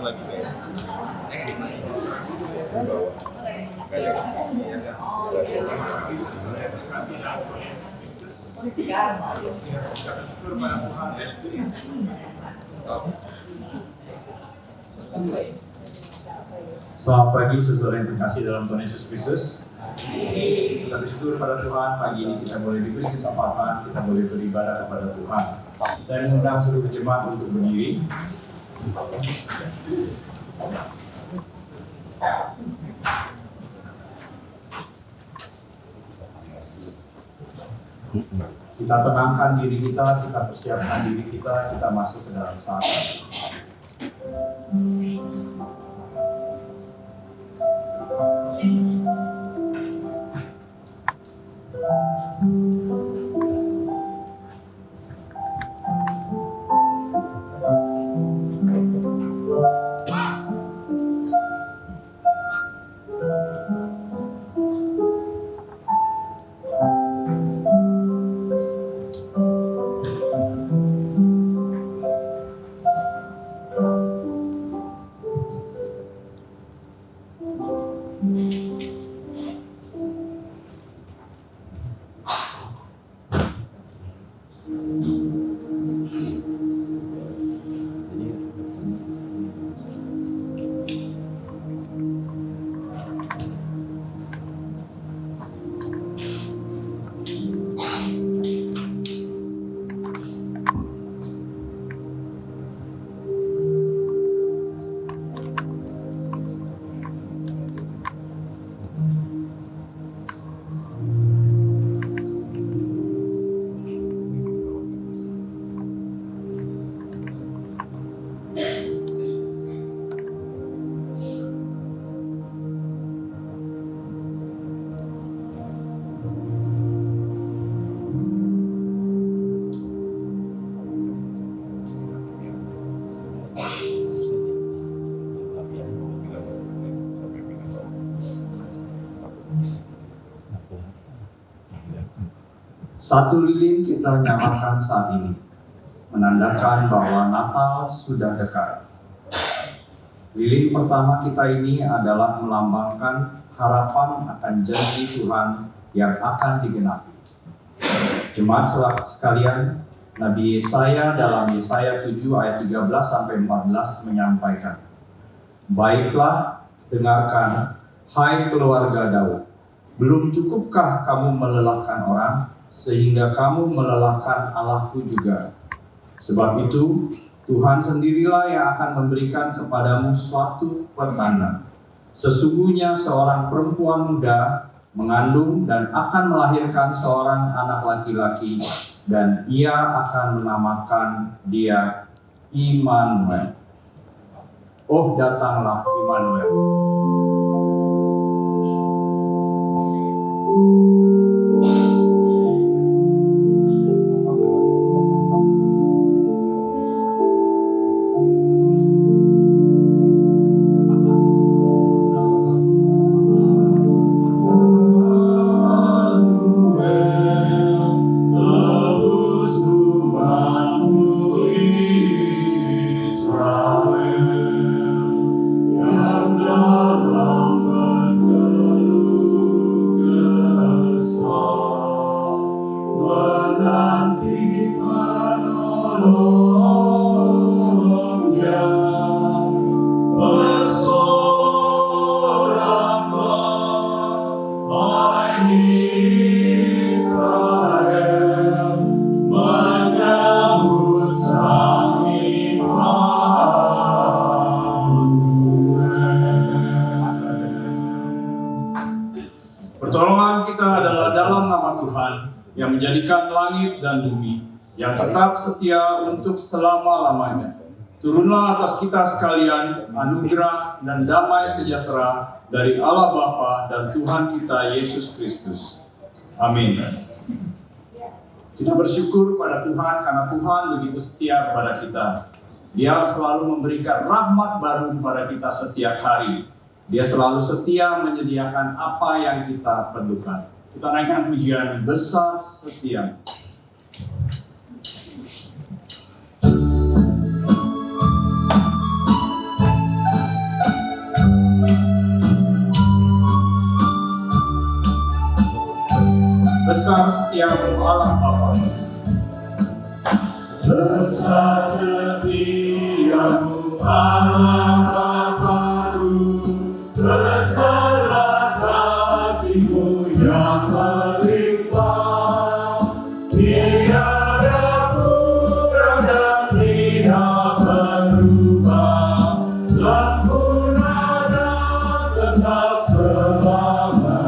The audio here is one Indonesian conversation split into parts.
lagi bawah kayak syukur pada Tuhan ya. Selamat pagi saudara yang terkasih dalam Tuhan Yesus Kristus. Kita bersyukur pada Tuhan, pagi ini kita boleh diberi kesempatan, kita boleh beribadah kepada Tuhan. Saya mengundang seluruh jemaat untuk berdiri. Kita tenangkan diri kita persiapkan diri kita masuk ke dalam saat ini. Satu lilin kita nyalakan saat ini, menandakan bahwa Natal sudah dekat. Lilin pertama kita ini adalah melambangkan harapan akan janji Tuhan yang akan digenapi. Jemaat sekalian, Nabi Yesaya dalam Yesaya 7 ayat 13-14 menyampaikan, "Baiklah, dengarkan, hai keluarga Daud, belum cukupkah kamu melelahkan orang, sehingga kamu melelahkan Allahku juga? Sebab itu, Tuhan sendirilah yang akan memberikan kepadamu suatu pertanda. Sesungguhnya seorang perempuan muda mengandung dan akan melahirkan seorang anak laki-laki, dan ia akan menamakan dia Immanuel." Oh, datanglah Immanuel. Pertolongan kita adalah dalam nama Tuhan yang menjadikan langit dan bumi, yang tetap setia untuk selama-lamanya. Turunlah atas kita sekalian anugerah dan damai sejahtera dari Allah Bapa dan Tuhan kita Yesus Kristus. Amin. Kita bersyukur pada Tuhan karena Tuhan begitu setia kepada kita. Dia selalu memberikan rahmat baru kepada kita setiap hari. Dia selalu setia menyediakan apa yang kita perlukan. Kita naikkan pujian besar setia. besar setiamu Allah Bapa. Besar setiamu Allah Bapa-Ku, besarlah kasih-Mu yang melimpah. Tiada kurang dan tidak berubah, sempurna dan tetap selamanya.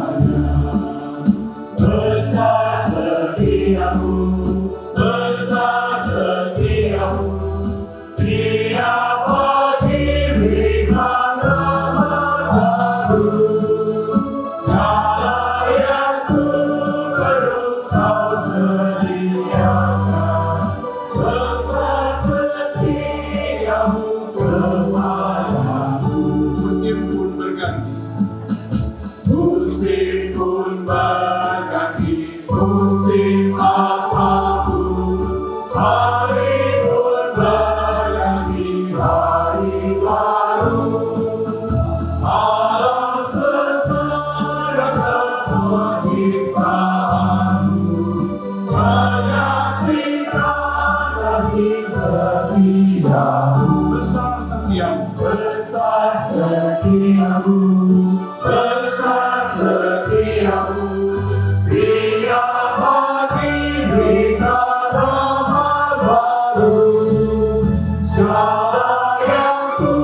Besar setiamu, besar setiamu, tiap pagi berikan rahmat baru. Segala yang ku perlu Kau sediakan. Besar setiamu kepadaku. Musim pun berganti, Musim pun berganti, musim apapun, hari pun berganti, hari baru. Alam semesta dan semua ciptaan-Mu menyaksikan kasih setiamu. besar setiamu, Besar setiamu, besar setiamu, tiap pagi berikan rahmat baru. Segala yang ku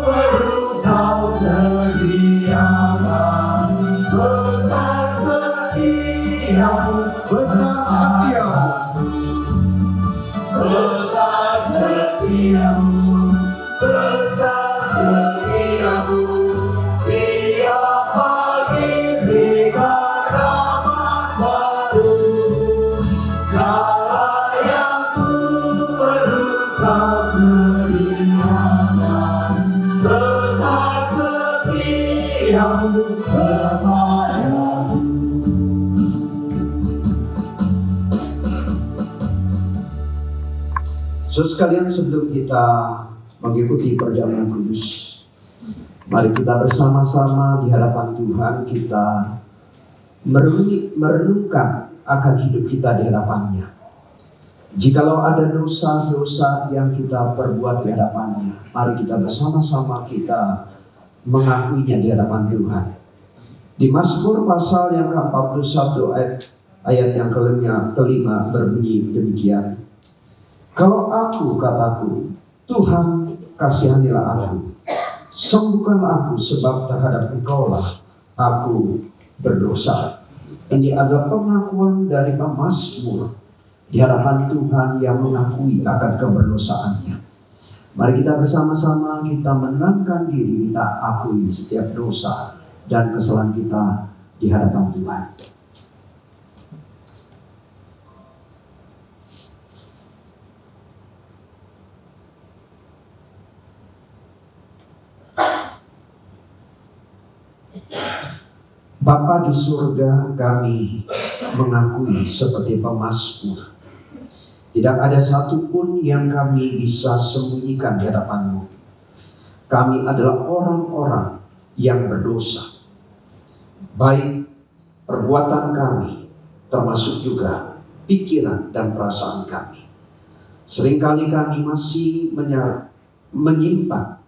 perlu Kau sediakan. Besar setiamu, besar setiamu, besar setiamu, besar setiamu, tiap pagi berikan rahmat baru. Segala yang ku perlu Kau sediakan. Besar setiamu kepadaku. Saudara sekalian, sebelum kita mengikuti perjamuan kudus, mari kita bersama-sama di hadapan Tuhan kita merenungkan akan hidup kita di hadapan-Nya. Jikalau ada dosa-dosa yang kita perbuat di hadapan-Nya, mari kita bersama-sama kita mengakuinya di hadapan Tuhan. Di Mazmur pasal yang ke-41 ayat yang kelima berbunyi demikian. Kalau aku, kataku, Tuhan kasihanilah aku, sembuhkanlah aku sebab terhadap Engkaulah aku berdosa. Ini adalah pengakuan dari pemazmur di hadapan Tuhan yang mengakui akan keberdosaannya. Mari kita bersama-sama kita menenangkan diri, kita akui setiap dosa dan kesalahan kita di hadapan Tuhan. Bapa di surga, kami mengakui seperti pemazmur, tidak ada satupun yang kami bisa sembunyikan di hadapan-Mu. Kami adalah orang-orang yang berdosa, baik perbuatan kami, termasuk juga pikiran dan perasaan kami. Seringkali kami masih menyimpan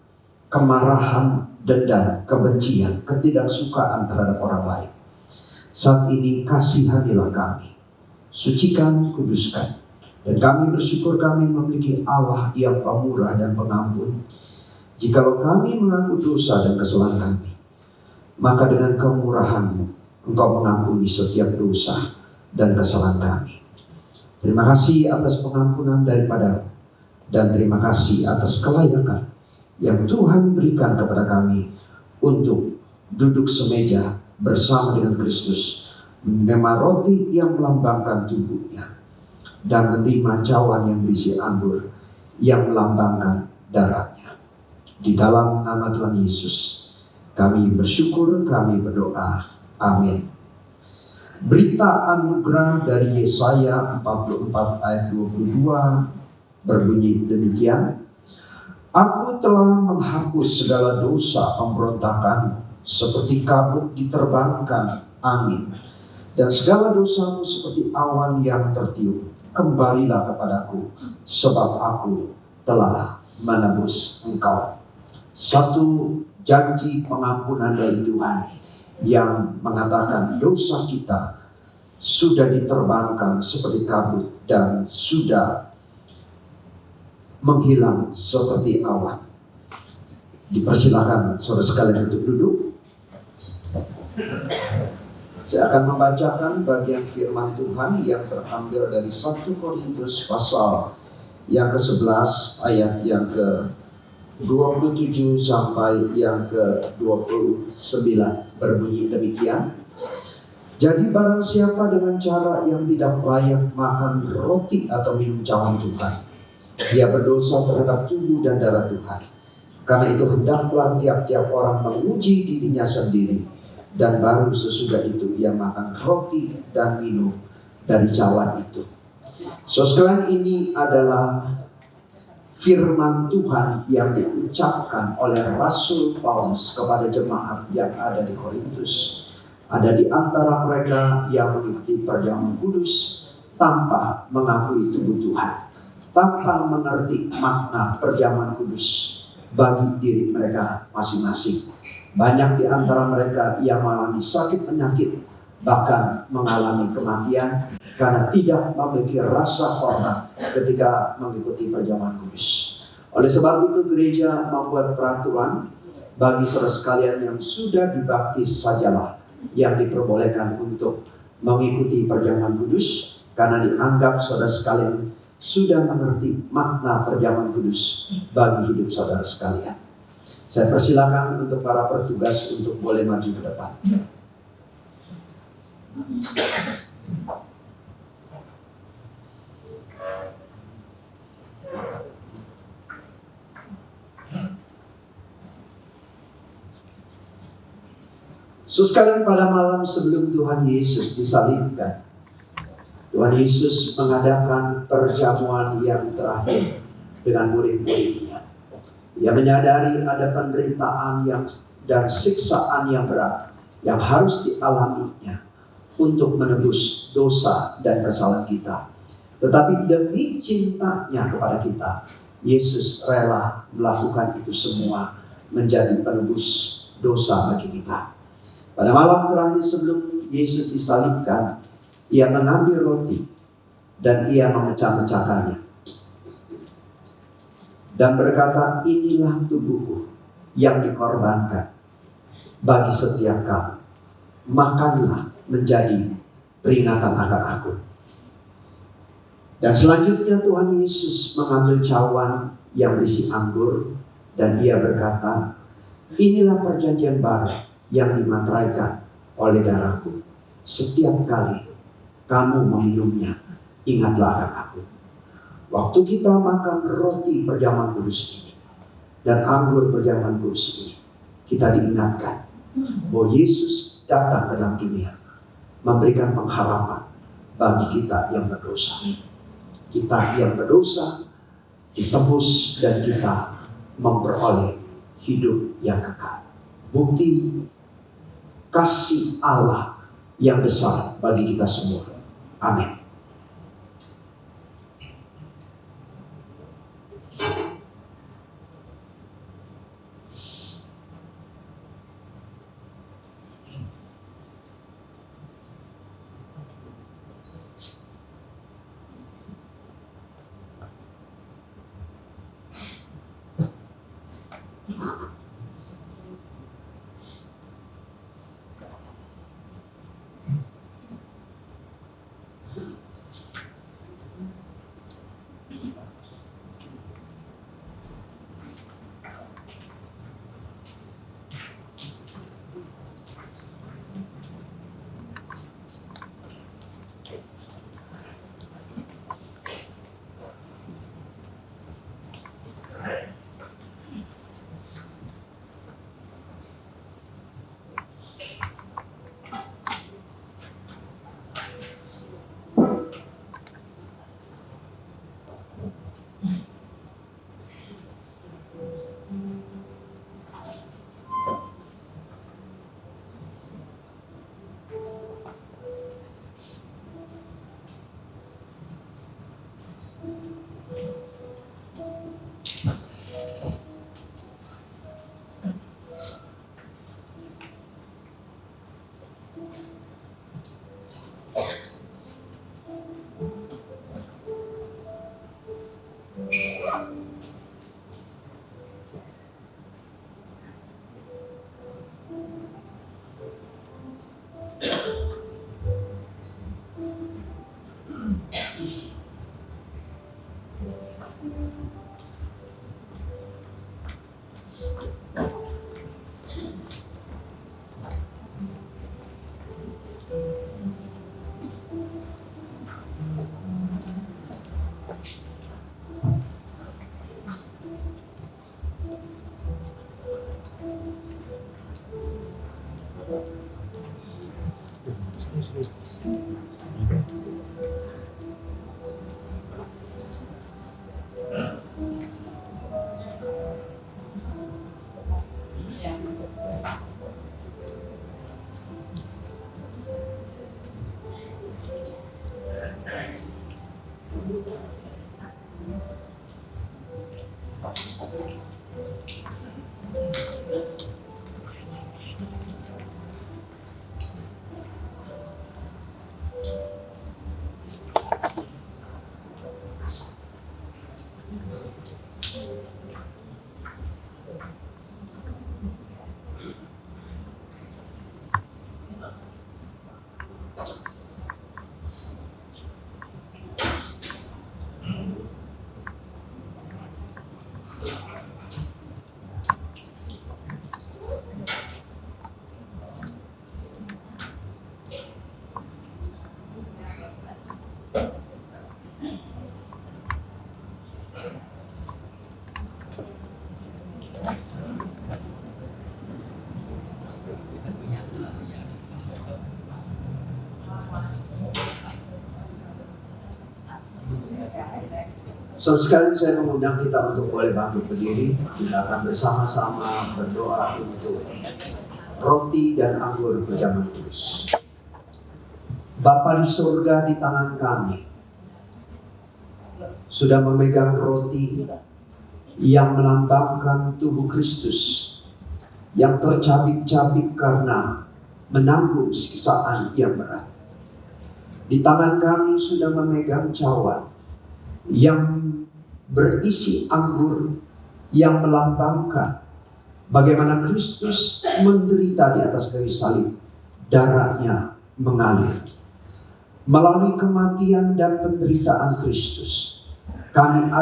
kemarahan, dendam, kebencian, ketidaksukaan terhadap orang lain. Saat ini kasihanilah kami, sucikan, kuduskan. Dan kami bersyukur kami memiliki Allah yang pemurah dan pengampun. Jikalau kami mengaku dosa dan kesalahan kami, maka dengan kemurahan-Mu Engkau mengampuni setiap dosa dan kesalahan kami. Terima kasih atas pengampunan daripada dan terima kasih atas kelayakan yang Tuhan berikan kepada kami untuk duduk semeja bersama dengan Kristus, menerima roti yang melambangkan tubuhnya dan menerima cawan yang berisi anggur yang melambangkan darahnya. Di dalam nama Tuhan Yesus kami bersyukur, kami berdoa. Amin. Berita anugerah dari Yesaya 44 ayat 22 berbunyi demikian. Aku telah menghapus segala dosa pemberontakan seperti kabut diterbangkan angin Dan segala dosamu seperti awan yang tertiup. Kembalilah kepadaku, sebab aku telah menebus engkau. Satu janji pengampunan dari Tuhan yang mengatakan dosa kita sudah diterbangkan seperti kabut dan sudah menghilang seperti awan. Dipersilakan saudara sekalian untuk duduk. Saya akan membacakan bagian firman Tuhan yang terambil dari 1 Korintus pasal yang ke-11 ayat yang ke-27 sampai yang ke-29, berbunyi demikian. Jadi barang siapa dengan cara yang tidak layak makan roti atau minum cawan Tuhan, dia berdosa terhadap tubuh dan darah Tuhan. Karena itu hendaklah tiap-tiap orang menguji dirinya sendiri, dan baru sesudah itu ia makan roti dan minum dari cawan itu. So sekalian, ini adalah firman Tuhan yang diucapkan oleh Rasul Paulus kepada jemaat yang ada di Korintus. Ada di antara mereka yang mengikuti perjamuan kudus tanpa mengakui tubuh Tuhan, tanpa mengerti makna perjamuan kudus bagi diri mereka masing-masing. Banyak di antara mereka yang mengalami sakit penyakit, bahkan mengalami kematian karena tidak memiliki rasa hormat ketika mengikuti perjamuan kudus. Oleh sebab itu gereja membuat peraturan bagi saudara sekalian yang sudah dibaptis sajalah yang diperbolehkan untuk mengikuti perjamuan kudus, karena dianggap saudara sekalian sudah mengerti makna perjamuan kudus bagi hidup saudara sekalian. Saya persilakan untuk para petugas untuk boleh maju ke depan. Sekalian, pada malam sebelum Tuhan Yesus disalibkan, Tuhan Yesus mengadakan perjamuan yang terakhir dengan murid-muridnya. Ia menyadari ada penderitaan dan siksaan yang berat yang harus dialaminya untuk menebus dosa dan kesalahan kita. Tetapi demi cintanya kepada kita, Yesus rela melakukan itu semua menjadi penebus dosa bagi kita. Pada malam terakhir sebelum Yesus disalibkan, ia mengambil roti dan ia memecah-mecahkannya dan berkata, inilah tubuhku yang dikorbankan bagi setiap kamu. Makanlah menjadi peringatan akan aku. Dan selanjutnya Tuhan Yesus mengambil cawan yang berisi anggur dan ia berkata, inilah perjanjian baru yang dimateraikan oleh darahku. Setiap kali kamu meminumnya, ingatlah akan aku. Waktu kita makan roti perjamuan kudus ini dan anggur perjamuan kudus ini, kita diingatkan bahwa Yesus datang ke dalam dunia memberikan pengharapan bagi kita yang berdosa. Kita yang berdosa ditebus dan kita memperoleh hidup yang kekal. Bukti kasih Allah yang besar bagi kita semua. Amin. Saudara sekalian, saya mengundang kita untuk boleh bangkit berdiri. Kita akan bersama-sama berdoa untuk roti dan anggur berjaman kudus. Bapa di surga, di tangan kami sudah memegang roti yang melambangkan tubuh Kristus yang tercabik-cabik karena menanggung siksaan yang berat. Di tangan kami sudah memegang cawan yang berisi anggur yang melambangkan bagaimana Kristus menderita di atas kayu salib, darahnya mengalir. Melalui kematian dan penderitaan Kristus, kami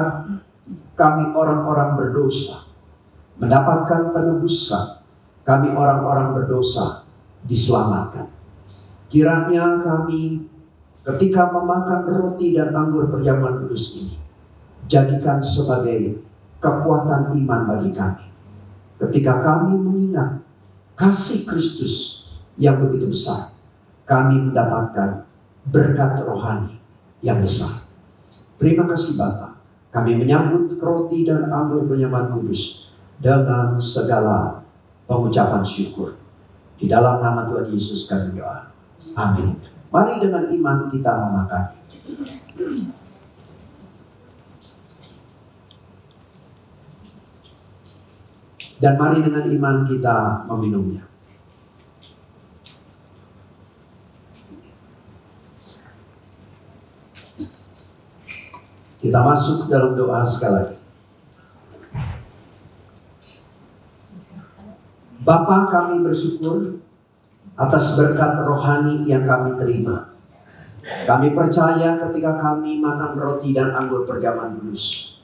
orang-orang berdosa mendapatkan penebusan. Kami orang-orang berdosa diselamatkan. Kiranya kami ketika memakan roti dan anggur perjamuan kudus ini, jadikan sebagai kekuatan iman bagi kami. Ketika kami mengingat kasih Kristus yang begitu besar, kami mendapatkan berkat rohani yang besar. Terima kasih Bapa. Kami menyambut roti dan anggur perjamuan kudus dengan segala pengucapan syukur. Di dalam nama Tuhan Yesus kami doa. Amin. Mari dengan iman kita memakan. Dan mari dengan iman kita meminumnya. Kita masuk dalam doa sekali lagi. Bapa, kami bersyukur atas berkat rohani yang kami terima. Kami percaya ketika kami makan roti dan anggur perjamuan kudus,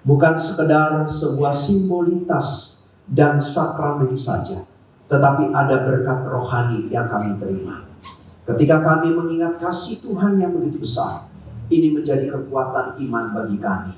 bukan sekedar sebuah simbolitas dan sakramen saja, tetapi ada berkat rohani yang kami terima. Ketika kami mengingat kasih Tuhan yang begitu besar, ini menjadi kekuatan iman bagi kami.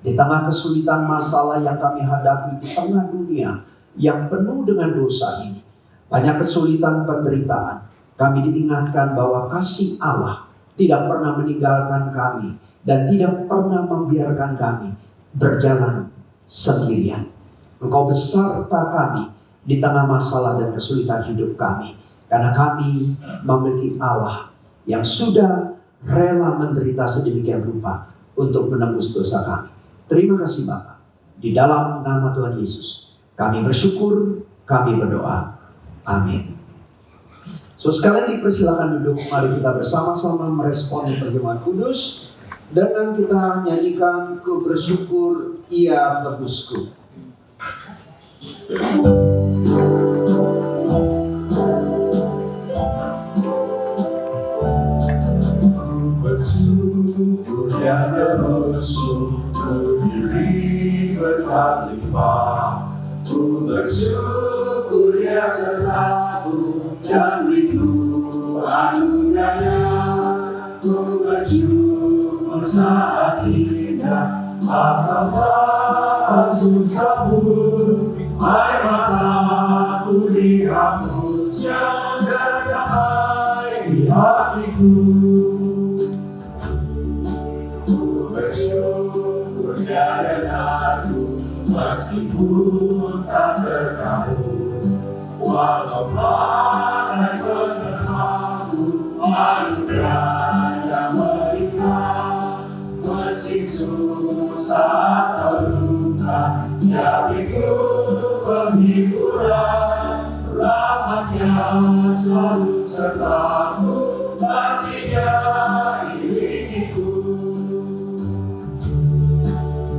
Di tengah kesulitan masalah yang kami hadapi di tengah dunia yang penuh dengan dosa ini, banyak kesulitan penderitaan, kami diingatkan bahwa kasih Allah tidak pernah meninggalkan kami dan tidak pernah membiarkan kami berjalan sendirian. Engkau beserta kami di tengah masalah dan kesulitan hidup kami, karena kami memiliki Allah yang sudah rela menderita sedemikian rupa untuk menembus dosa kami. Terima kasih Bapa. Di dalam nama Tuhan Yesus kami bersyukur, kami berdoa. Amin. So sekalian dipersilakan duduk. Mari kita bersama-sama meresponi perjamuan kudus dengan kita nyanyikan Ku bersyukur Ia tebusku. Bersyukur yang bersyukur diri berlimpah. Ku bersyukur ya selalu dan itu anugerahnya. Ku bersyukur saat indah atau saat susah pun air mataku dihapus, jangan damai hatiku. Ku bersyukur tiada aku, meskipun tak terkabul. Walau badai menerpaku, anugerah yang melimpah. Meski susah atau luka, jadiku penghiburan. Rahmatnya selalu sertaku, kasihnya iringiku.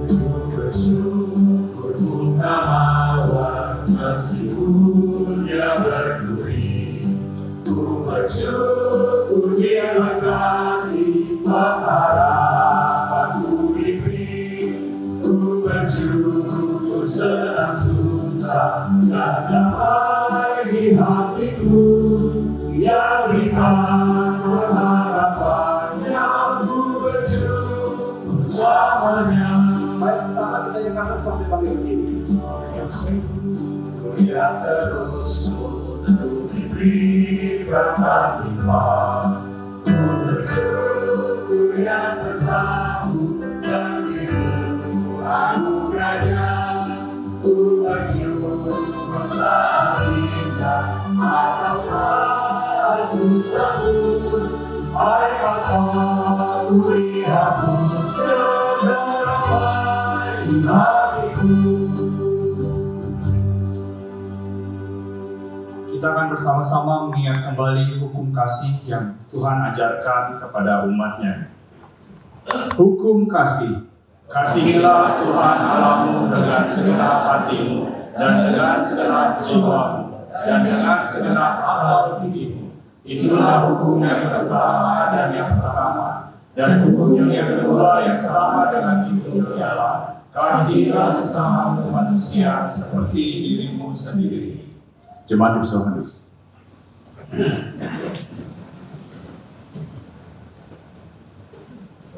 Ku bersyukur bunga mawar, meskipun dia berduri. Ku bersyukur dia berkati pengharapanku diberi. Ku bersyukur senang susah dan damai di hatiku. Yang berikan pengharapannya, ku bersyukur selamanya. Baik, pertama kita yang kanan sampai bangkit berdiri. Yang terus untuk diberi berkat limpah. Ku bersyukur yang sertaku dan hidup anugerahnya. Ku bersyukur saat indah atau saat susahku. Air mataku dihapus berdamai di hatiku. Kita akan bersama-sama mengingat kembali hukum kasih yang Tuhan ajarkan kepada umat-Nya. Hukum kasih. Kasihilah Tuhan Allahmu dengan segenap hatimu, dan dengan segenap jiwamu, dan dengan segenap akal budimu. Itulah hukum yang pertama dan yang pertama. Dan hukum yang kedua yang sama dengan itu ialah, kasihilah sesamamu manusia seperti dirimu sendiri. Jemaat bersama.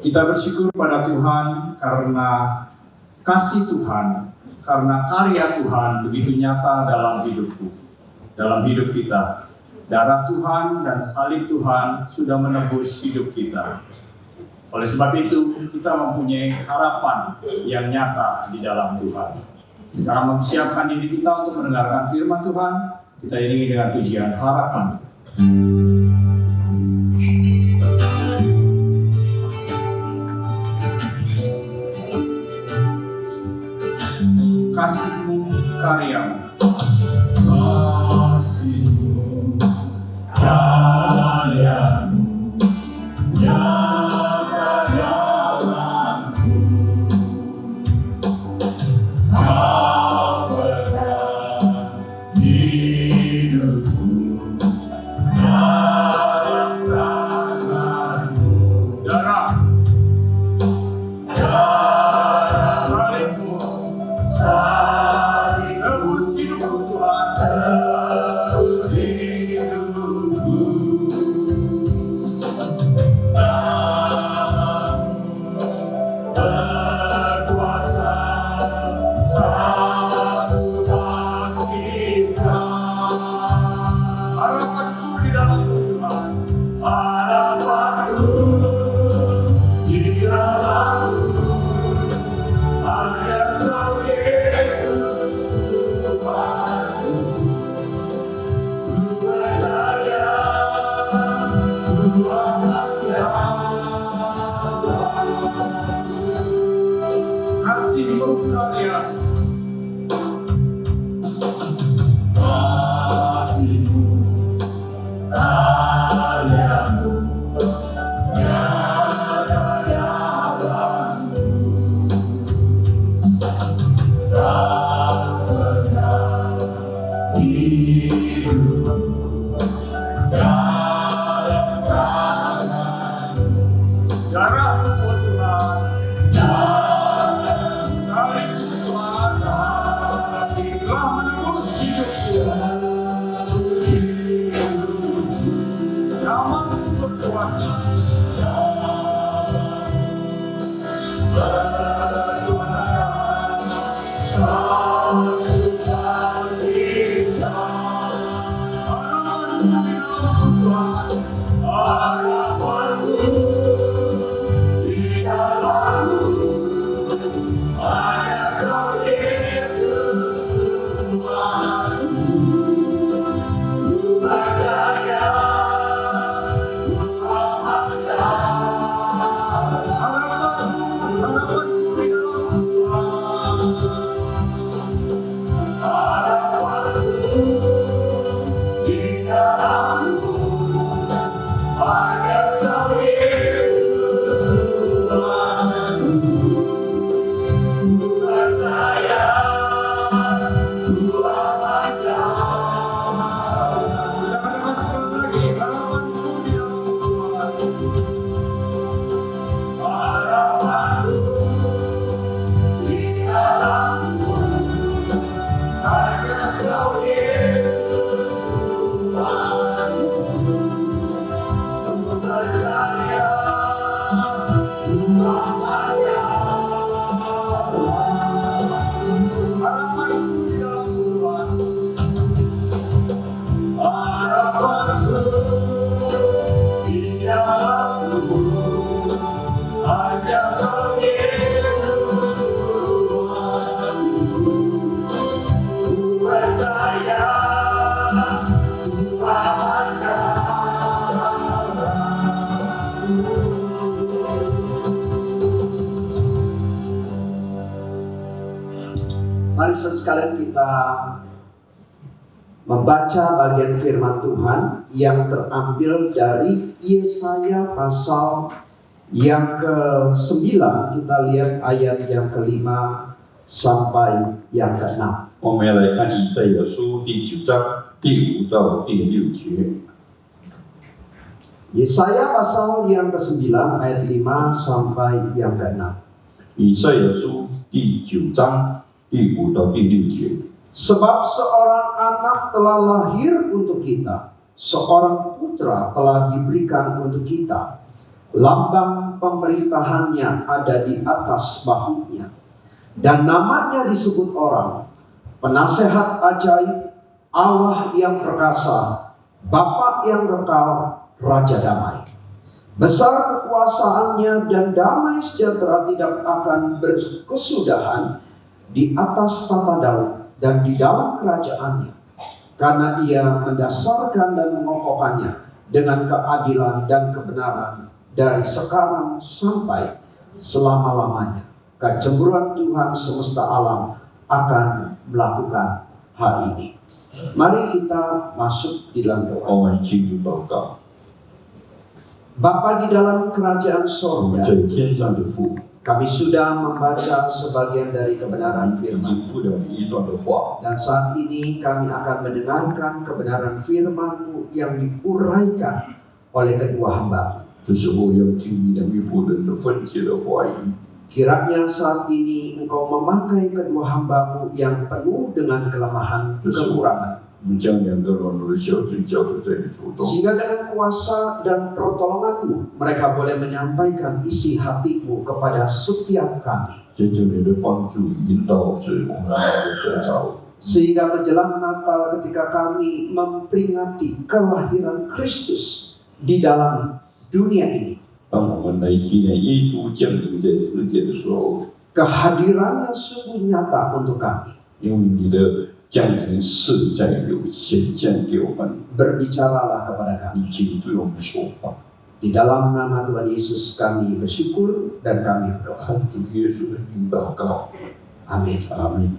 Kita bersyukur pada Tuhan karena kasih Tuhan, karena karya Tuhan begitu nyata dalam hidupku, dalam hidup kita. Darah Tuhan dan salib Tuhan sudah menebus hidup kita. Oleh sebab itu, kita mempunyai harapan yang nyata di dalam Tuhan. Kita akan mempersiapkan diri kita untuk mendengarkan firman Tuhan. Kita iringi dengan pujian harapan. Kasih-Mu karyamu. Kasih-Mu karyamu nyata dalamku. Kau berkat hidupku dalam tangan-Mu. Darah salib-Mu tebus hidupku Tuhan. Tebus hidupku. Namamu berkuasa, sanggup bangkitkan. Harapanku di dalam-Mu Tuhan. Harapanku di dalam-Mu. Hanya Kau Yesus Tuhanku. Ku percaya, ku anggapnya. Kasih-Mu karyamu. Kasih-Mu karyamu nyata dalamku. Kau berkat hidupku dalam tangan-Mu. Darah-Mu oh Tuhan. Dalam Salib-Mu Tuhan. Mari saudara sekalian kita membaca bagian firman Tuhan yang terambil dari Yesaya pasal yang ke-9. Kita lihat ayat yang ke-5 sampai yang ke-6. 我们要来看以赛亚书第9章第5到第6节。 Yesaya pasal yang ke-9 ayat 5 sampai yang ke-6. 以赛亚书第9章第5到第6节。 Sebab seorang anak telah lahir untuk kita, seorang putra telah diberikan untuk kita. Lambang pemerintahannya ada di atas bahunya, dan namanya disebut orang, Penasehat Ajaib, Allah yang perkasa, Bapa yang kekal, Raja Damai. Besar kekuasaannya dan damai sejahtera tidak akan berkesudahan di atas tata Daud dan di dalam kerajaannya, karena ia mendasarkan dan mengokohkannya dengan keadilan dan kebenaran dari sekarang sampai selama-lamanya. Kecemburuan Tuhan semesta alam akan melakukan hal ini. Mari kita masuk di dalam doa. 我们进入祷告。 Bapa di dalam kerajaan 我们 sorga, 在天上的父， kami sudah membaca sebagian dari kebenaran 已 firman. 经读了一段的话， Dan saat ini kami akan mendengarkan kebenaran firman-Mu yang diuraikan oleh kedua hamba. 这时候要听你两位仆人的分解的话语。 Kiranya saat ini Engkau memakai kedua hamba-Mu yang penuh dengan kelemahan, kekurangan, 我们将两个软弱的小子交托在你手中， sehingga dengan kuasa dan pertolongan-Mu mereka boleh menyampaikan isi hati-Mu kepada setiap kami. 借着你的帮助引导，使我们能够得着。 Sehingga menjelang Natal ketika kami memperingati kelahiran Kristus di dalam dunia ini, 当我们来纪念耶稣降临在世界的时候， kehadirannya sungguh nyata untuk kami. 因为你的降临实在有显现给我们， Berbicaralah kepada kami. 你请对我们说话， Di dalam nama Tuhan Yesus kami bersyukur dan kami berdoa. 奉主耶稣的名祷告， Amin. 阿门。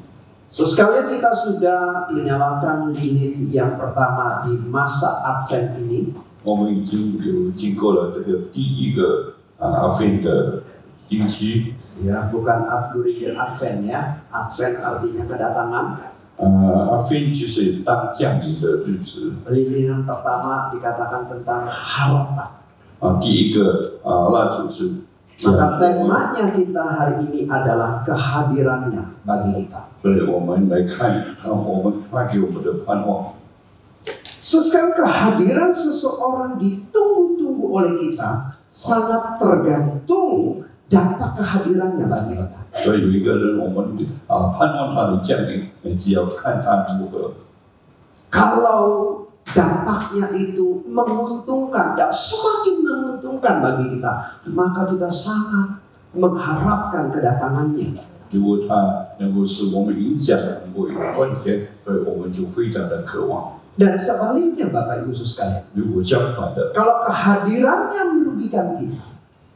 So, sekalian kita sudah menyalakan lilin yang pertama di masa Advent ini. 我们已经有经过了这个第一个阿芬的星期， Ya, bukan Advent Advent ya. Advent artinya kedatangan. 阿芬就是当降临的日子。 Lilin yang pertama dikatakan tentang harapan. 第一个蜡烛是 Maka temanya kita hari ini adalah kehadirannya bagi kita. 所以我们来看，我们发给我们的盼望。 Sekarang kehadiran seseorang ditunggu-tunggu oleh kita sangat tergantung dampak kehadirannya bagi kita. 所以有一个人，我们盼望他的降临，也是要看他如何。 Kalau dampaknya itu menguntungkan dan semakin menguntungkan bagi kita, maka kita sangat mengharapkan kedatangannya. 如果他能够使我们影响，能够有赚钱，所以我们就非常的渴望。 Dan sebaliknya Bapak Ibu sekalian, 如果相反的， kalau kehadirannya merugikan kita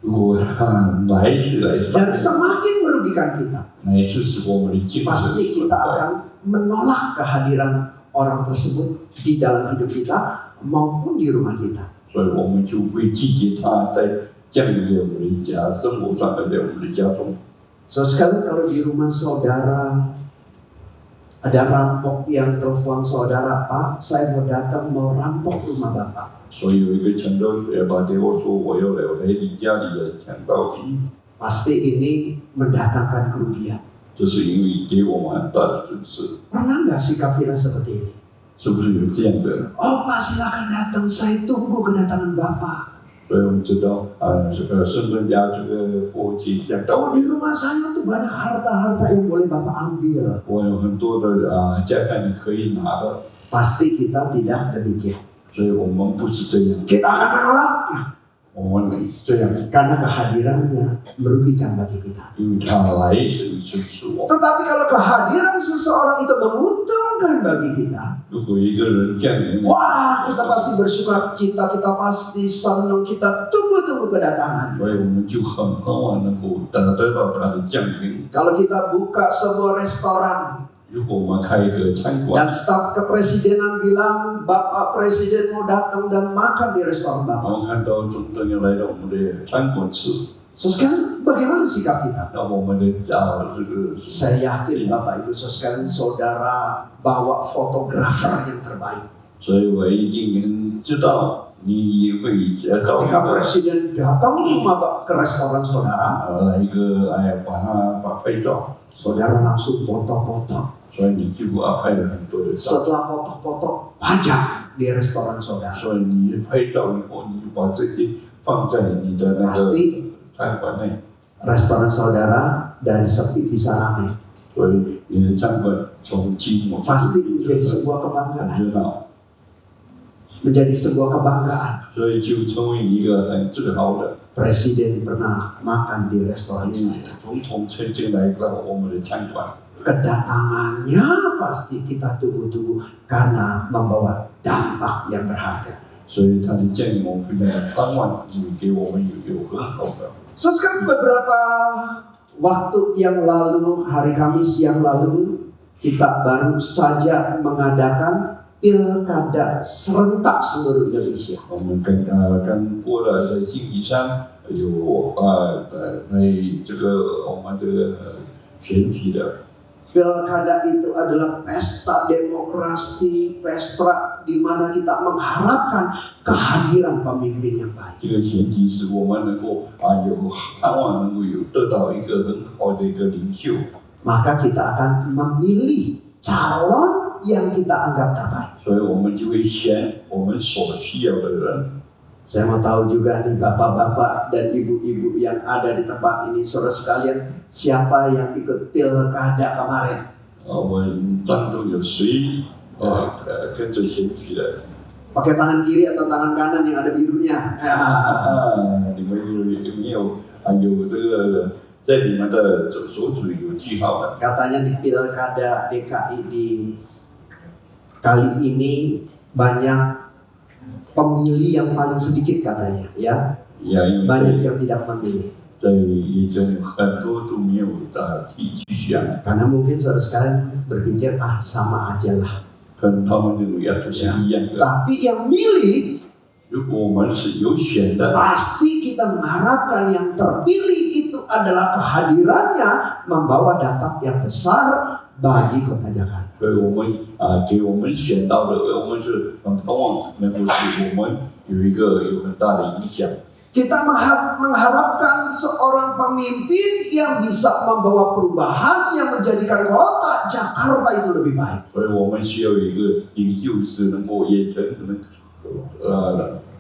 如果他来是来 dan semakin merugikan kita, 来是使我们的精神 pasti 存 kita 在， akan menolak kehadiran orang tersebut di dalam hidup kita maupun di rumah kita. 所以我们就会季节它在降临在我们的家生活上，在我们的家中。 So sekali kalau di rumah saudara ada rampok yang telepon saudara, Pak, saya mau datang mau rampok rumah Bapak. 所以有一个强盗打电话说我要来你家里的强盗营， Pasti ini mendatangkan kerugian. 这是因为给我们很大的损失， Pernah nggak sikap kita seperti ini? 是不是有这样的？ Oh Pak silakan datang, saya tunggu kedatangan Bapak. 所以我们知道圣诞家这个父亲强盗， Oh di rumah saya tuh banyak harta-harta yang boleh Bapak ambil. 我有很多的家产你可以拿的， Pasti kita tidak demikian. 所以我们不是这样， Kita akan menolaknya 我们这样， karena kehadirannya merugikan bagi kita. 因为他来是损失我。 Tetapi kalau kehadiran seseorang itu menguntungkan bagi kita, 如果一个人降临， wah kita pasti bersuka cita, kita pasti senang, kita tunggu-tunggu kedatangannya. 所以我们就很盼望能够得到他的降临。 Kalau kita buka sebuah restoran 如果我们开一个餐馆， dan staf kepresidenan bilang Bapak Presiden mau datang dan makan di restoran 然 Bapak. 后看到总统要来到我们的餐馆吃， So sekarang bagaimana sikap kita? 那我们的这个 Saya yakin Bapak Ibu sekalian saudara bawa fotografer yang terbaik. 所以我一定能知道你也会找一 Ketika 个 presiden datang ke restoran saudara, 来一个把他拍照， saudara langsung foto-foto. 所以你就拍了很多的照， Setelah foto-foto, pajak di restoran saudara. 所以你拍照以后，你把这些放在你的那个 Pasti 餐馆内， restoran saudara dari sepi bisa ramai. 所以你的餐馆从寂寞 Pasti menjadi sebuah 很 kebanggaan. 热闹， Menjadi sebuah kebanggaan. 所以就成为一个很自豪的。 Presiden pernah makan di restoran 因 saya. 为总统曾经来到我们的餐馆， Kedatangannya pasti kita tunggu-tunggu karena membawa dampak yang berharga. 所以他的降临我们非常的盼望，因为给我们有很好的。 So sekarang beberapa waktu yang lalu, hari Kamis yang lalu, kita baru saja mengadakan pilkada serentak seluruh Indonesia. 我们刚过了在星期三有在这个我们的选举的。 Pilkada itu adalah pesta demokrasi, pesta di mana kita mengharapkan kehadiran pemimpin yang baik. 这个前提是我们能够有盼望能够得到一个很好的一个领袖， Maka kita akan memilih calon yang kita anggap terbaik. 所以我们就会选我们所需要的人。 Saya mau tahu juga nih bapak-bapak dan ibu-ibu yang ada di tempat ini, saudara sekalian, siapa yang ikut pilkada kemarin? 我们当中有谁跟着选举的？ Pakai tangan kiri atau tangan kanan yang ada birunya? 你们有没有有这个在你们的手指有记号的？ Katanya di pilkada DKI di kali ini banyak pemilih yang paling sedikit katanya, ya. 因为 Banyak yang tidak memilih. 在也真很多都没有去想， Karena mungkin saudara sekalian berpikir, sama aja lah. 跟他们认为都是一样的。 Tapi yang milih, 如果我们是有选的， pasti kita mengharapkan yang terpilih itu adalah kehadirannya membawa dampak yang besar bagi kota Jakarta. 所以我们给我们选到的，我们是很盼望能够使我们有很大的影响。 Kita mengharapkan seorang pemimpin yang bisa membawa perubahan yang menjadikan kota Jakarta itu lebih baik. 所以我们需要有一个领袖是能够也成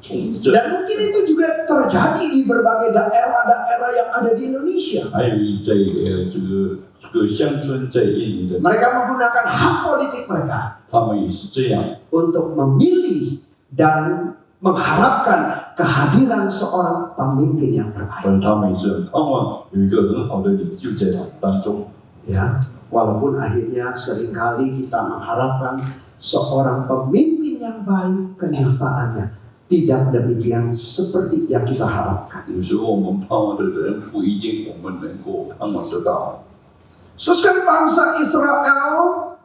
从这。 Dan mungkin itu juga terjadi di berbagai daerah-daerah yang ada di Indonesia. 还有在这个乡村在印尼的， Mereka menggunakan hak politik mereka 他们也是这样， untuk memilih dan mengharapkan kehadiran seorang pemimpin yang terbaik. 所以他们也是很盼望有一个很好的领袖在当中。 Ya, walaupun akhirnya seringkali kita mengharapkan seorang pemimpin yang baik, kenyataannya tidak demikian seperti yang kita harapkan. 有时候我们盼望的人不一定我们能够盼望得到。 Sesuai bangsa Israel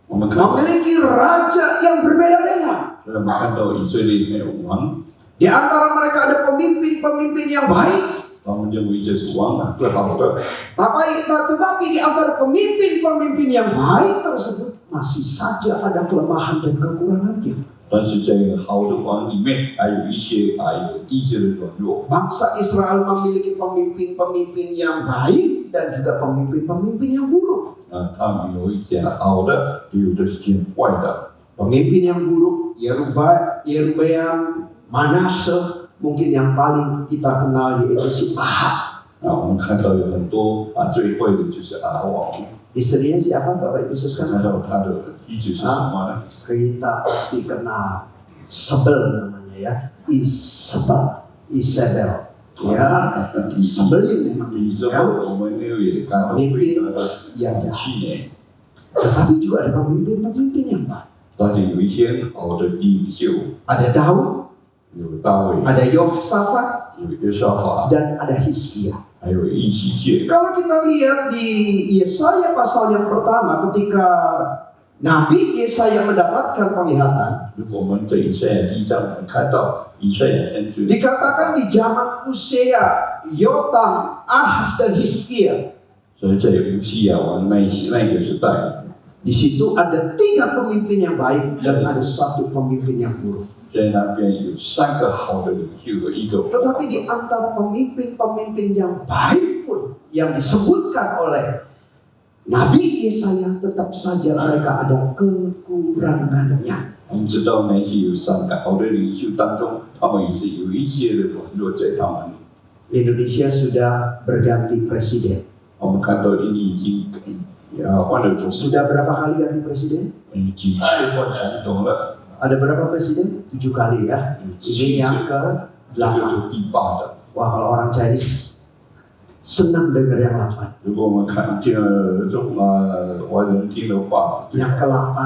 我们看到， memiliki raja yang berbeda-beda. 所以我们看到以色列没有王， Di antara mereka ada pemimpin-pemimpin yang baik. 他们认为这是完满最好的， Tetapi di antara pemimpin-pemimpin yang baik tersebut masih saja ada kelemahan dan kekurangannya. 但是在好的王里面，还有一些的软弱。 Bangsa Israel memiliki pemimpin-pemimpin yang baik dan juga pemimpin-pemimpin yang buruk. 他们有一些好的，也有的是些坏的。 Pemimpin yang buruk, Yerobeam, Manase, mungkin yang paling kita kenal yaitu si Ahab. 我们看到有很多最坏的就是阿王。 Istrinya siapa Bapak Ibu 看 sekalian? 到他的意志是什么呢？ Kita pasti kenal Sebel namanya ya, Isabel, ya, Sebelin memang 以色列 ya. 我们也感到非常的气馁。 Tetapi juga ada pemimpin-pemimpin yang baik. 但是有一些好的领袖， Ada Daud, 有大卫， ada Yosafat, 有约沙法， dan ada Hizkia. 还有以西结。 Kalau kita lihat di Yesaya pasal yang pertama, ketika Nabi Yesaya mendapatkan penglihatan, 如果我们在以赛亚第一章，我们看到以赛亚先知 dikatakan di zaman Uzia, Yotam, Ahaz, dan Hizkia. 所以在乌西亚王那个时代， Di situ ada 3 pemimpin yang baik dan ada 1 pemimpin yang buruk. 在那边有3个好的领袖和一个。 Tetapi di antara pemimpin-pemimpin yang baik pun yang disebutkan oleh Nabi Yesaya, tetap saja mereka ada kekurangannya. 我们知道那些有3个好的领袖当中，他们也是有一些的软弱在他们。 Indonesia sudah berganti presiden. 我们看到印尼已经换了总统， Sudah berapa kali ganti presiden? 几次换总统了， Ada berapa presiden? 7 kali ya. Ini yang 这个 ke-8. 是第8的。 Wah, kalau orang Chinese senang dengar yang 8. 如果我们看见了华人听的话， Yang ke-8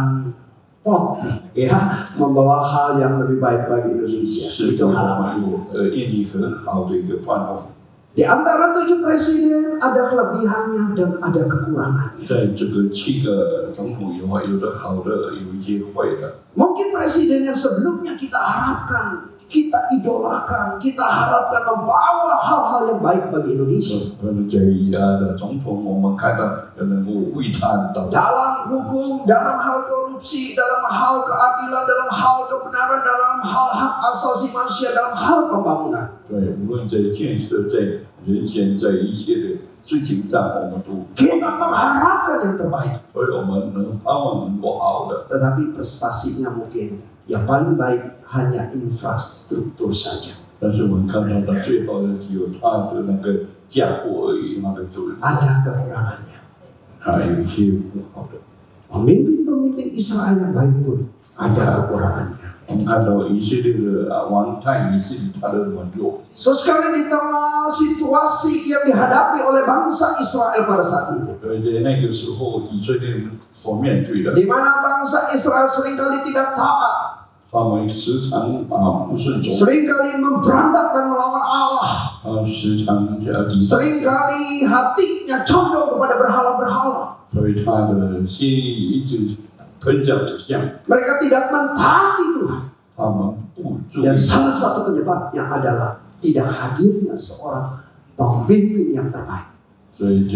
pot nih, ya, membawa hal yang lebih baik bagi Indonesia. 是 Itu 我 harapannya. 们印尼很好的一个盼望。 Di antara 7 presiden ada kelebihannya dan ada kekurangannya. 在这个7个总统以外，有的好的，有一些坏的。 Mungkin presiden yang sebelumnya kita harapkan, kita idolakan, kita harapkan membawa hal-hal yang baik bagi Indonesia. 在总统，我们看到能够为他祷告。 Dalam hukum, dalam hal korupsi, dalam hal keadilan, dalam hal kebenaran, dalam hal hak asasi manusia, dalam hal pembangunan. 对，无论在建设、在人权、在一些的事情上，我们都 Kita mengharapkan yang terbaik. 所以我们能盼望能够好的。 Tetapi prestasinya mungkin yang paling baik hanya infrastruktur saja. 但是我们看到的最好的只有他的那个架构而已，那个就是 Ada kekurangannya. 还有一些不好的。 Pemimpin-pemimpin Israel yang baik pun ada kekurangannya. 我们看到以色列的王太也是他的软弱。 Sesekali di tengah situasi yang dihadapi oleh bangsa Israel pada saat itu, 在那个时候，以色列人所面对的， di mana bangsa Israel seringkali tidak taat, 他们时常不顺从， seringkali memberontak dan melawan Allah, 时常抵挡， seringkali hatinya condong kepada berhala-berhala. 所以他的心里一直偏向指向， Mereka tidak mentaati Tuhan. 他们不注意 Dan。salah satu penyebabnya adalah tidak hadirnya seorang pemimpin yang terbaik. 所以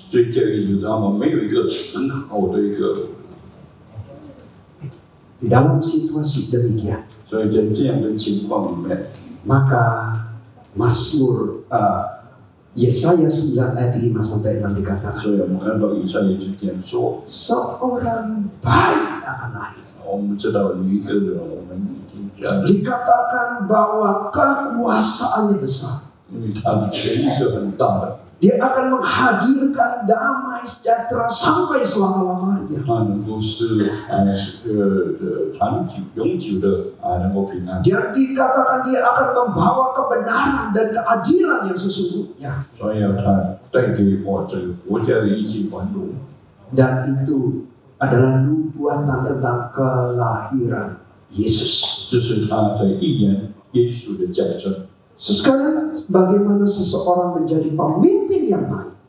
最这个就是他们没有一个很好的一个， Di dalam situasi demikian, 所以在这样的情况里面， maka Mazmur Yesaya 9 ayat 5 sampai 6 dikatakan, 所以我们看到以赛亚之前说， seorang baik akan lahir. 我们知道有一个人，我们已经讲了， Dikatakan bahwa kekuasaannya besar. 因为他的权力是很大的， Dia akan menghadirkan damai sejahtera sampai selama-lamanya. 他能够是长久、永久的能够平安。 Dia dikatakan dia akan membawa kebenaran dan keadilan yang sesungguhnya. 所以他带给我这个国家的一些繁荣， Dan itu adalah nubuatan tentang kelahiran Yesus. 这是他在预言耶稣的降生。 Sekalian, bagaimana seseorang menjadi pemimpin yang baik?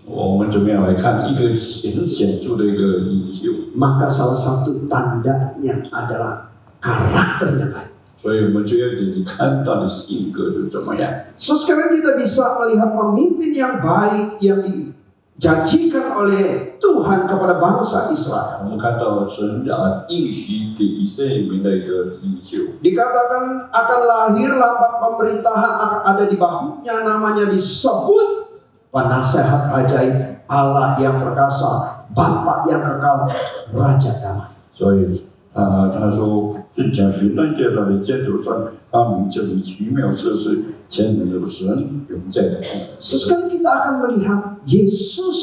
我们怎么样来看一个很显著的一个领袖？ Maka salah satu tandanya adalah karakternya baik. 所以我们就要自己看他的性格是怎么样。 Sekarang kita bisa melihat pemimpin yang baik yang dijanjikan oleh Tuhan kepada bangsa Israel. 我们看到神应许给以色列民的一个领袖， Dikatakan akan lahir lambang pemerintahan akan ada di bahunya, namanya disebut penasehat ajaib, Allah yang perkasa, Bapa yang kekal, Raja damai. 所以他说正讲平安在他的肩头上，他名叫你奇妙测试，全能的神永在的。 Sekarang kita akan melihat Yesus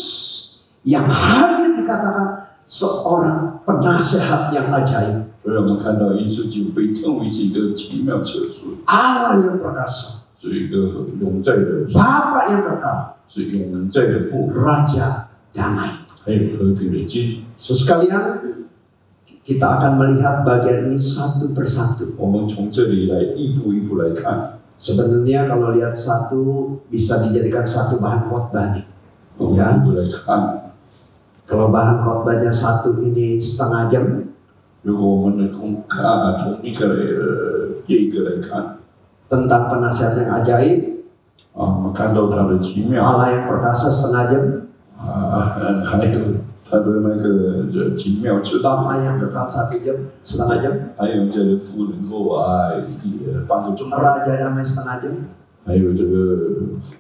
yang hadir dikatakan seorang penasehat yang ajaib, 所以我们看到耶稣就被称为是一个奇妙测试， Allah yang perkasa, 是一个永在的， Bapa yang kekal, 是永在的父， Raja damai. 还有和平的君。 Sekalian, kita akan melihat bagian ini satu persatu. 我们从这里来一步一步来看， Sebenarnya kalau lihat satu bisa dijadikan satu bahan khotbah nih. 我们一步来看。 Kalau bahan khotbahnya satu ini setengah jam, 如果我们能从一个一个来看， tentang penasihat yang ajaib, 我们看到他的奇妙， Allah yang perkasa setengah jam, 还有他的那个奇妙测试， Bapa yang kekal 1 jam, setengah jam, 还有这个父能够半个钟头， Raja damai setengah jam. 还有这个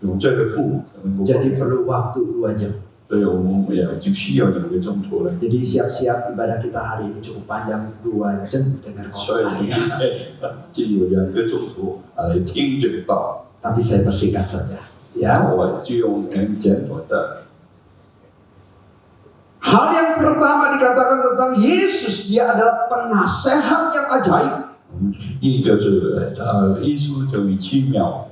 永在的父能够， Jadi perlu waktu 2 jam. 所以我们就需要2个钟头来。 Jadi siap-siap ibadah kita hari ini cukup panjang 2 jam dengar 所以 khotbah. 就有2个钟头来听这个道， Tapi saya persingkat saja. Ya. 我就用很简短的。 Hal yang pertama dikatakan tentang Yesus, dia adalah penasehat yang ajaib. 第一个是耶稣成为奇妙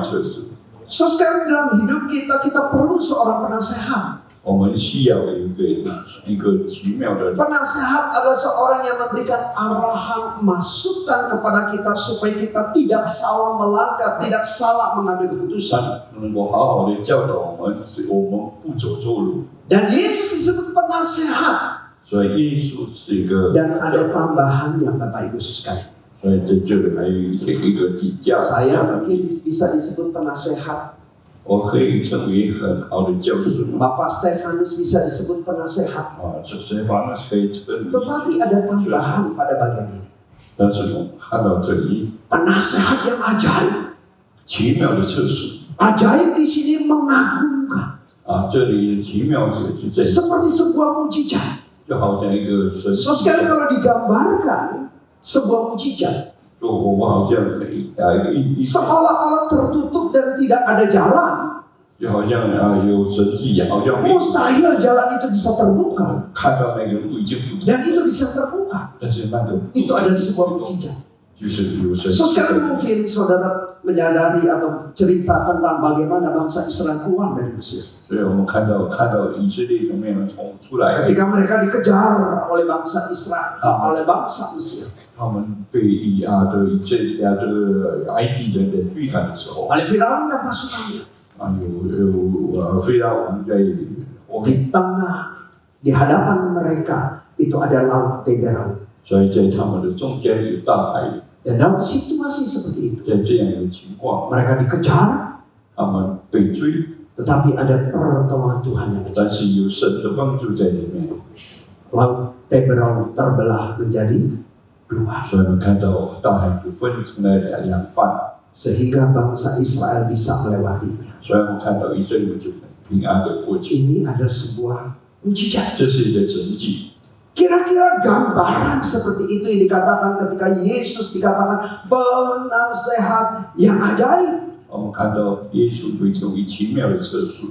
测试， Sekarang dalam hidup kita, kita perlu seorang penasehat. 我们需要一个奇妙的。 Penasehat adalah seorang yang memberikan arahan, masukan kepada kita supaya kita tidak salah melangkah, tidak salah mengambil keputusan. 能够好好的教导我们，使我们不走错路。 Dan Yesus disebut penasehat. 所以耶稣是一个 Dan ada tambahannya Bapak Ibu sekalian. 所以在这里还有一个计价。 Saya mungkin bisa disebut penasehat. 我可以成为很好的教师。 Bapak Stefanus bisa disebut penasehat. 这些方面可以成为。 Tetapi ada tambahan pada bagian ini. 但是我们看到这里 Penasehat yang ajaib. 奇妙的测试 Ajaib di sini mengagumkan. 这里奇妙是在 Seperti sebuah mujizat. 就好像一个神迹 So sekarang kalau digambarkan sebuah mujizat, 就我好像seolah-olah tertutup dan tidak ada jalan. 就好像有神迹，好像没 Mustahil jalan itu bisa terbuka. 看到那个路已经不同， Dan itu bisa terbuka. 但是那个 Itu adalah sebuah mujizat. 就是有神 So 迹。 sekarang mungkin saudara menyadari atau cerita tentang bagaimana bangsa Israel keluar dari Mesir. 所以我们看到以色列从那边出来， Ketika mereka dikejar oleh bangsa Israel, oleh bangsa Mesir. 他们被这以色列这个埃及人的追赶的时候， Oleh Firaun dan pasukannya. 有非拉王在后面， Di tengah, di hadapan mereka itu ada laut Teberau. 所以在他们的中间有大海， Dan dalam situasi seperti itu, 在这样一个情况， mereka dikejar, 他们被追， tetapi ada pertolongan Tuhan yang terjadi. 但是有神的帮助在里面， Laut Teberau terbelah menjadi 2, 所以我们看到大海就分成了2半， sehingga bangsa Israel bisa melewatinya. 所以我们看到以色列就平安的过去， Ini adalah sebuah mujizat. 这是一个神迹。 Kira-kira gambaran seperti itu yang dikatakan ketika Yesus dikatakan penasehat yang ajaib. 我们看到耶稣会成为奇妙的测试，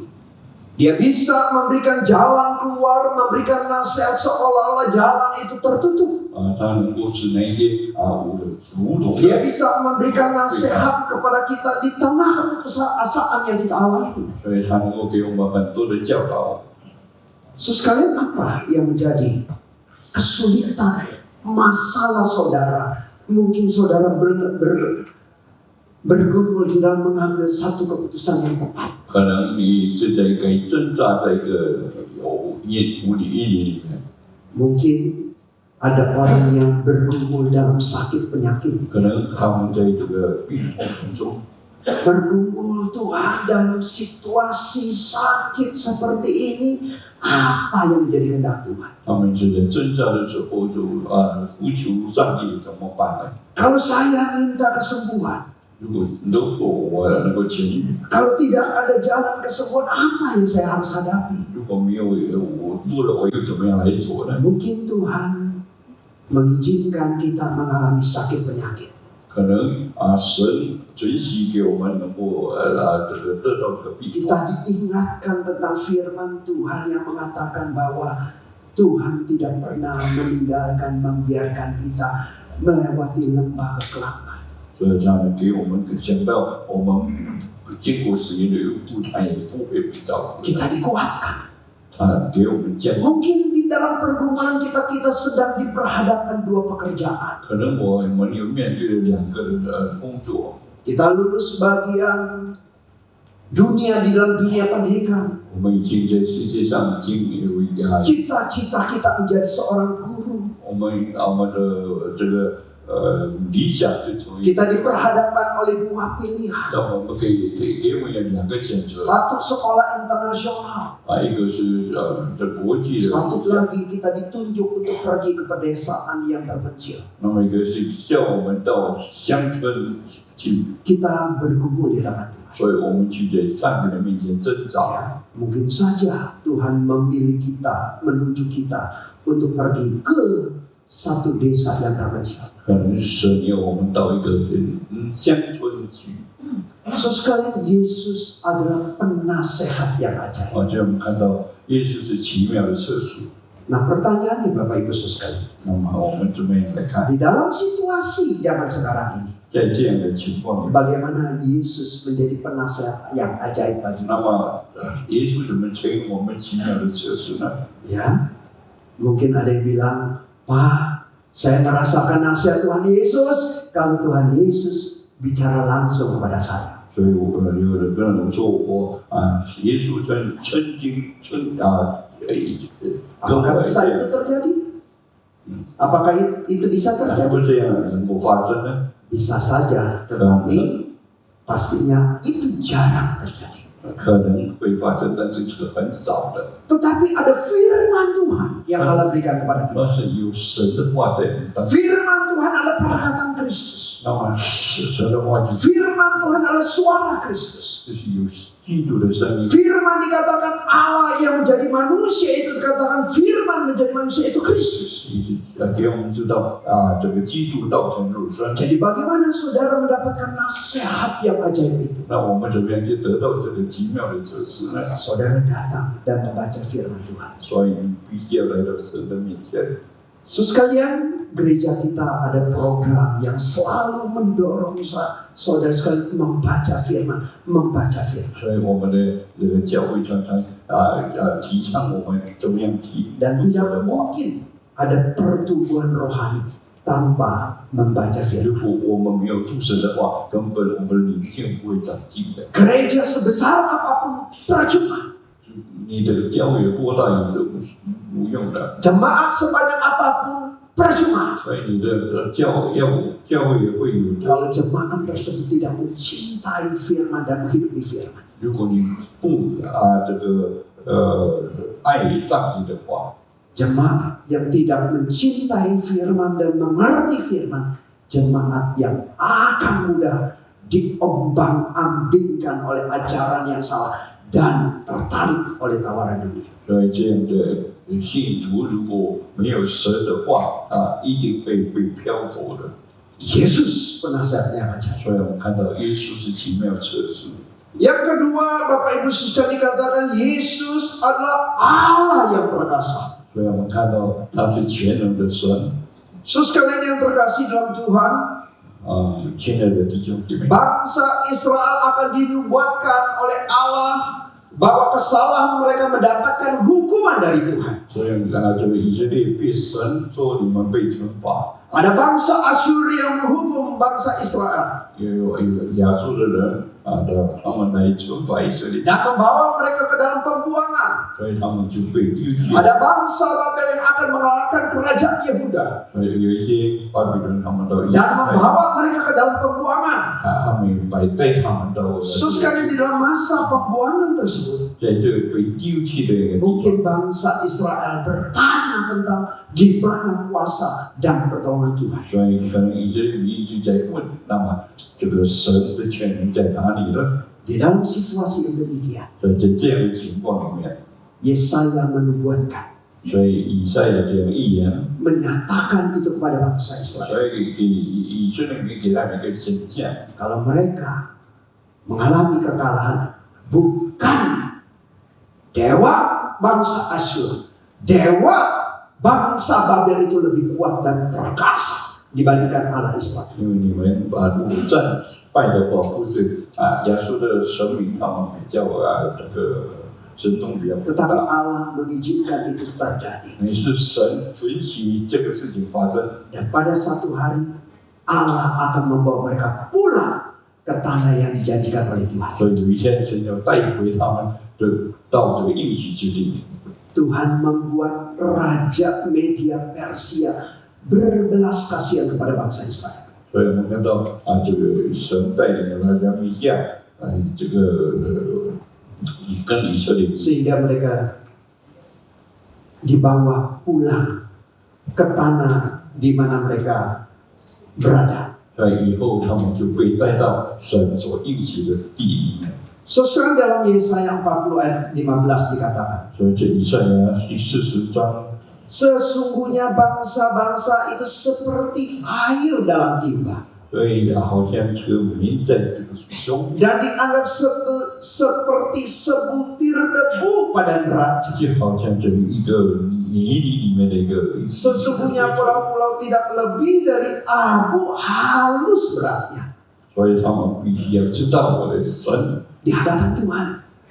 Dia bisa memberikan jalan keluar, memberikan nasihat seolah-olah jalan itu tertutup. 他能够使那些无懂 Dia 的， bisa memberikan nasihat kepada kita di tengah keputusasaan yang kita alami. 所以他能够给我们很多的教导。 So sekalian apa yang menjadi kesulitan, masalah saudara? Mungkin saudara bergumul di dalam mengambil satu keputusan yang tepat. 可能你就在可以挣扎在一个有阴里面， Mungkin ada orang yang bergumul dalam sakit penyakit. 可能他们在这个病痛中， Bergumul Tuhan dalam situasi sakit seperti ini. Apa yang menjadi kehendak Tuhan? 他们是在挣扎的时候就呼求上帝怎么办呢？ Kalau saya minta kesembuhan, 如果我能够痊愈， kalau tidak ada jalan kesembuhan, apa yang saya harus hadapi? 如果没有我做了，我又怎么样来做呢？ Mungkin Tuhan mengizinkan kita mengalami sakit penyakit. 可能神准许给我们能够这个得到这个病 Kita 痛。 diingatkan tentang firman Tuhan yang mengatakan bahwa Tuhan tidak pernah meninggalkan, membiarkan kita melewati lembah kegelapan. 所以这样给我们想到，我们经过死荫的缘故，他也不会被照顾。 Kita dikuatkan. 给我们这样。 Mungkin di dalam pergumulan kita sedang diperhadapkan dua pekerjaan. 可能我们有面对了2个工作， Kita lulus bagian dunia di dalam dunia pendidikan. 我们已经在世界上已经有Cita-cita kita menjadi seorang guru. 我们的这个理想是从 Kita diperhadapkan oleh dua pilihan. 让我们给我们有2个选择， Satu sekolah internasional. 一个是这国际的， Satu lagi kita ditunjuk untuk pergi ke pedesaan yang terpencil. 那么一个是叫我们到乡村去， Kita bergumul di hadapan Tuhan. 所以我们去在上帝的面前挣扎。 Ya, mungkin saja Tuhan memilih kita, menuju kita untuk pergi ke satu desa yang terpencil. 可能神要我们到一个乡村去， So sekalian, Yesus adalah penasehat yang ajaib. 好像我们看到耶稣是奇妙的测试。 Nah, pertanyaannya Bapak Ibu sekalian, 那么我们怎么样来看？ di dalam situasi zaman sekarang ini, 在这样的情况里， bagaimana Yesus menjadi penasehat yang ajaib bagi 那 kita? 么耶稣怎么成为我们奇妙的测试呢？ Ya, mungkin ada yang bilang, Pak, saya merasakan nasihat Tuhan Yesus kalau Tuhan Yesus bicara langsung kepada saya. 所以有的人跟我说耶稣曾经跟我 Apakah bisa itu terjadi? Apakah itu bisa 是 terjadi? 不是这样能够发生呢？ Bisa saja, tetapi pastinya itu jarang terjadi. 可能会发生，但是是很少的。 Tetapi ada firman Tuhan yang Allah berikan kepada kita. 但是有神的话在我们当中， Firman Tuhan adalah perkataan Kristus. 那么神的话就 Firman Tuhan adalah suara Kristus. 是有基督的声音。 Firman dikatakan Allah yang menjadi manusia, itu dikatakan firman menjadi manusia itu Kristus. 给我们知道这个基督道成肉身。 Jadi bagaimana saudara mendapatkan nasihat yang ajaib itu? 那我们怎么样就得到这个奇妙的测试呢？ Saudara datang dan membaca firman Tuhan. 所以你必须要来到神的面前。 So sekalian, gereja kita ada program yang selalu mendorong saudara sekalian membaca firman. 所以我们的这个教会常常提倡我们怎么样提 Dan 神 tidak 的话。 mungkin ada pertumbuhan rohani tanpa membaca 如 firman. 果我们没有读神的话，根本我们的灵性不会长进的。 Gereja sebesar apapun percuma. 你的教会有多大也是无用的， Jemaat sebanyak apapun percuma. 所以你的教会也会有。 Kalau jemaat tersebut tidak mencintai firman dan menghidupi firman. 如果你不这个爱上帝的话， Jemaat yang tidak mencintai firman dan mengerti firman, jemaat yang akan mudah diombang-ambingkan oleh ajaran yang salah dan tertarik oleh tawaran dunia. 所以这样的信徒如果没有神的话一定会漂浮的。 Yesus penasehat yang ajaib. 所以我们看到耶稣是奇妙测试。 Yang kedua, Bapak Ibu sudah dikatakan Yesus adalah Allah yang perkasa. 所以我们看到他是全能的神。 Saudara sekalian yang terkasih dalam Tuhan, 亲爱的弟兄姐妹， bangsa Israel akan dinubuatkan oleh Allah bahwa kesalahan mereka mendapatkan hukuman dari Tuhan. 所以这个以色列被神说你们被惩罚， Ada bangsa Asyur yang menghukum bangsa Israel 有亚述的人他们来惩罚以色列， dan membawa mereka ke dalam pembuangan. 所以他们就被丢弃。 Ada bangsa Babel yang akan mengalahkan kerajaan Yehuda 有一些巴比伦他们到以色 dan 列， membawa mereka ke dalam pembuangan. 他们带他们到 Sekali di dalam masa pembuangan tersebut, 在这个被丢弃的一个地方。 mungkin bangsa Israel bertanya tentang di mana kuasa dan pertolongan Tuhan. 所以可能以色列民一直在问，那么这个神的权能在哪里呢？ Di dalam situasi yang demikian, 所以在这样的情况里面， Yesaya menubuatkan, 所以以赛亚这样预言， menyatakan itu kepada bangsa 所 Israel. 以给以色列民给他们一个显象， Kalau mereka mengalami kekalahan, bukan dewa bangsa Asyur, dewa bangsa Babel itu lebih kuat dan perkasa dibandingkan anak Israel. 因为你们把战败的话，不是亚述的神明，他们比较这个神通比较 Tetapi 大， Allah mengizinkan itu terjadi. 你是神允许这个事情发生， Dan pada satu hari Allah akan membawa mereka pulang ke tanah yang dijanjikan oleh Tuhan. 所以有一天神要带回他们到这个应许之地。 Tuhan membuat Raja Media Persia berbelas kasihan kepada bangsa Israel. 所以我们看到这个神带领了大家米亚，这个跟以色列， Sehingga mereka dibawa pulang ke tanah di mana mereka berada. 以后他们就被带到神所应许的地里面。 Sesuai dalam Yesaya 40 ayat 15 dikatakan, 所以这以赛亚第40章， sesungguhnya bangsa-bangsa itu seperti air dalam timba 所以好像这个云在这个水中， dan dianggap seperti sebutir debu pada neraca. 就好像这一个泥里面的一个。 Sesungguhnya pulau-pulau tidak lebih dari abu halus beratnya 所以他们必须要知道我的神 di hadapan Tuhan.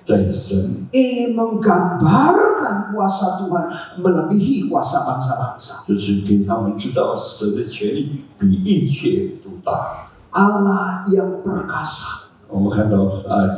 在神， Ini menggambarkan kuasa Tuhan melebihi kuasa bangsa-bangsa. 就是给他们知道神的权力比一切都大。 Allah yang perkasa 我们看到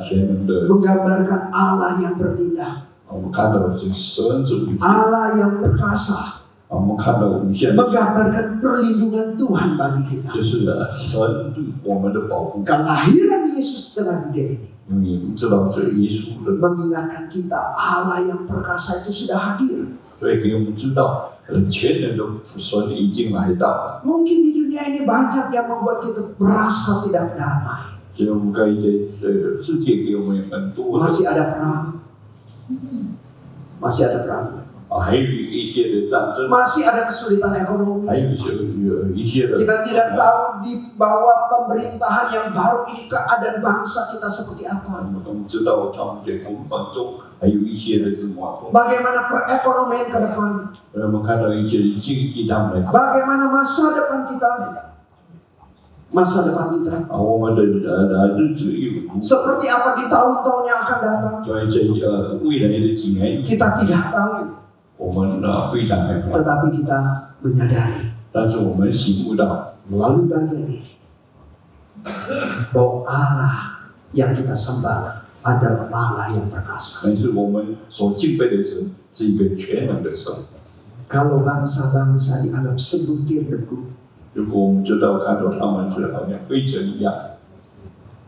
全能的， menggambarkan Allah yang bertindak. 我们看到是神主， Allah yang perkasa 我们看到无限的， menggambarkan perlindungan Tuhan bagi kita. 就是神对我们的保护。 Kelahiran Yesus tengah dunia ini 因为你们知道这耶稣的， mengingatkan kita Allah yang perkasa itu sudah hadir. 所以给我们知道，全能的神已经来到了。 Mungkin di dunia ini banyak yang membuat kita merasa tidak damai. 所以我们可以在这个世界给我们很多的， Masih ada perang. Masih ada perang. 还有一些的战争， Masih ada kesulitan ekonomi. 还有一些的， Kita tidak tahu di bawah pemerintahan yang baru ini keadaan bangsa kita seperti apa. 我们知道他们在工当中还有一些的是马蜂， Bagaimana perekonomian ke depan? 我们看到一些的经济他们来， Bagaimana masa depan kita? Masa depan kita. 我们的日子又如何？ Seperti apa di tahun-tahun yang akan datang? 所以在未来的几年， Kita tidak tahu. 我们非常害怕， Tetapi kita menyadari 但是我们醒悟到， melalui bagian ini bahwa Allah yang kita sembah adalah Allah yang perkasa. 但是我们所敬拜的神是一个全能的神。 Kalau bangsa-bangsa dianggap sebutir debu, 如果我们知道看到他们是好像灰尘一样，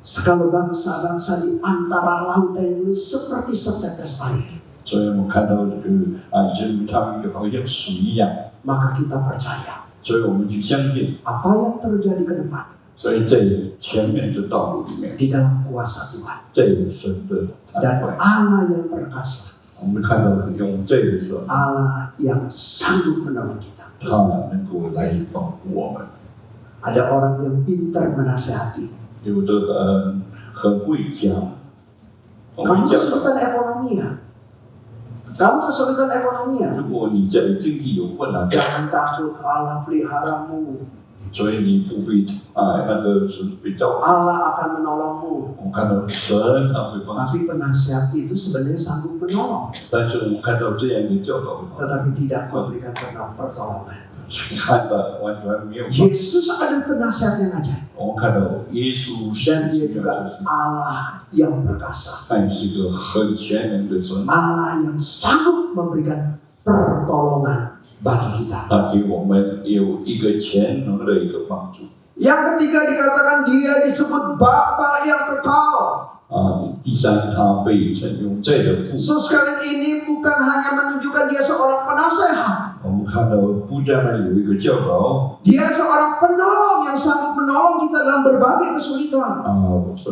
kalau bangsa-bangsa di antara lautan itu seperti setetes air, 所以我们看到这个人他们就好像水一样， maka kita percaya 所以我们就相信， apa yang terjadi ke depan 所以在前面的道路里面， di dalam kuasa Tuhan 在神的掌 dan 管， Allah yang perkasa, 我们看到用这个时候， Allah yang sanggup menolong kita. 他能够来保护我们。 Ada orang yang pintar menasihati. 有的很会讲，我 Kamu 们讲， kesulitan ekonomi ya? Kamu kesulitan ekonomi ya? 如果你在经济有困难， Jangan takut, Allah peliharamu. 所以你不必那个是被照顾。 Allah akan menolongmu. 我们看到神他会帮助， Tapi penasihat itu sebenarnya sanggup menolong, 但是我们看到这样的教导， tetapi tidak memberikan pertolongan. 看到完全没有。 Yesus adalah penasihat yang ajaib. 我们看到耶稣 Dan 是 dia 这 juga 个， Allah yang perkasa. 他也是个很全能的神， Allah yang sanggup memberikan pertolongan bagi kita. 他给我们有一个全能的一个帮助。 Yang ketiga dikatakan dia disebut Bapa yang kekal. 第三，他被称永在的父。 So sekali ini bukan hanya menunjukkan dia seorang penasehat. 我们看到不但有一个教导， Dia seorang penolong yang sanggup menolong kita dalam berbagai kesulitan.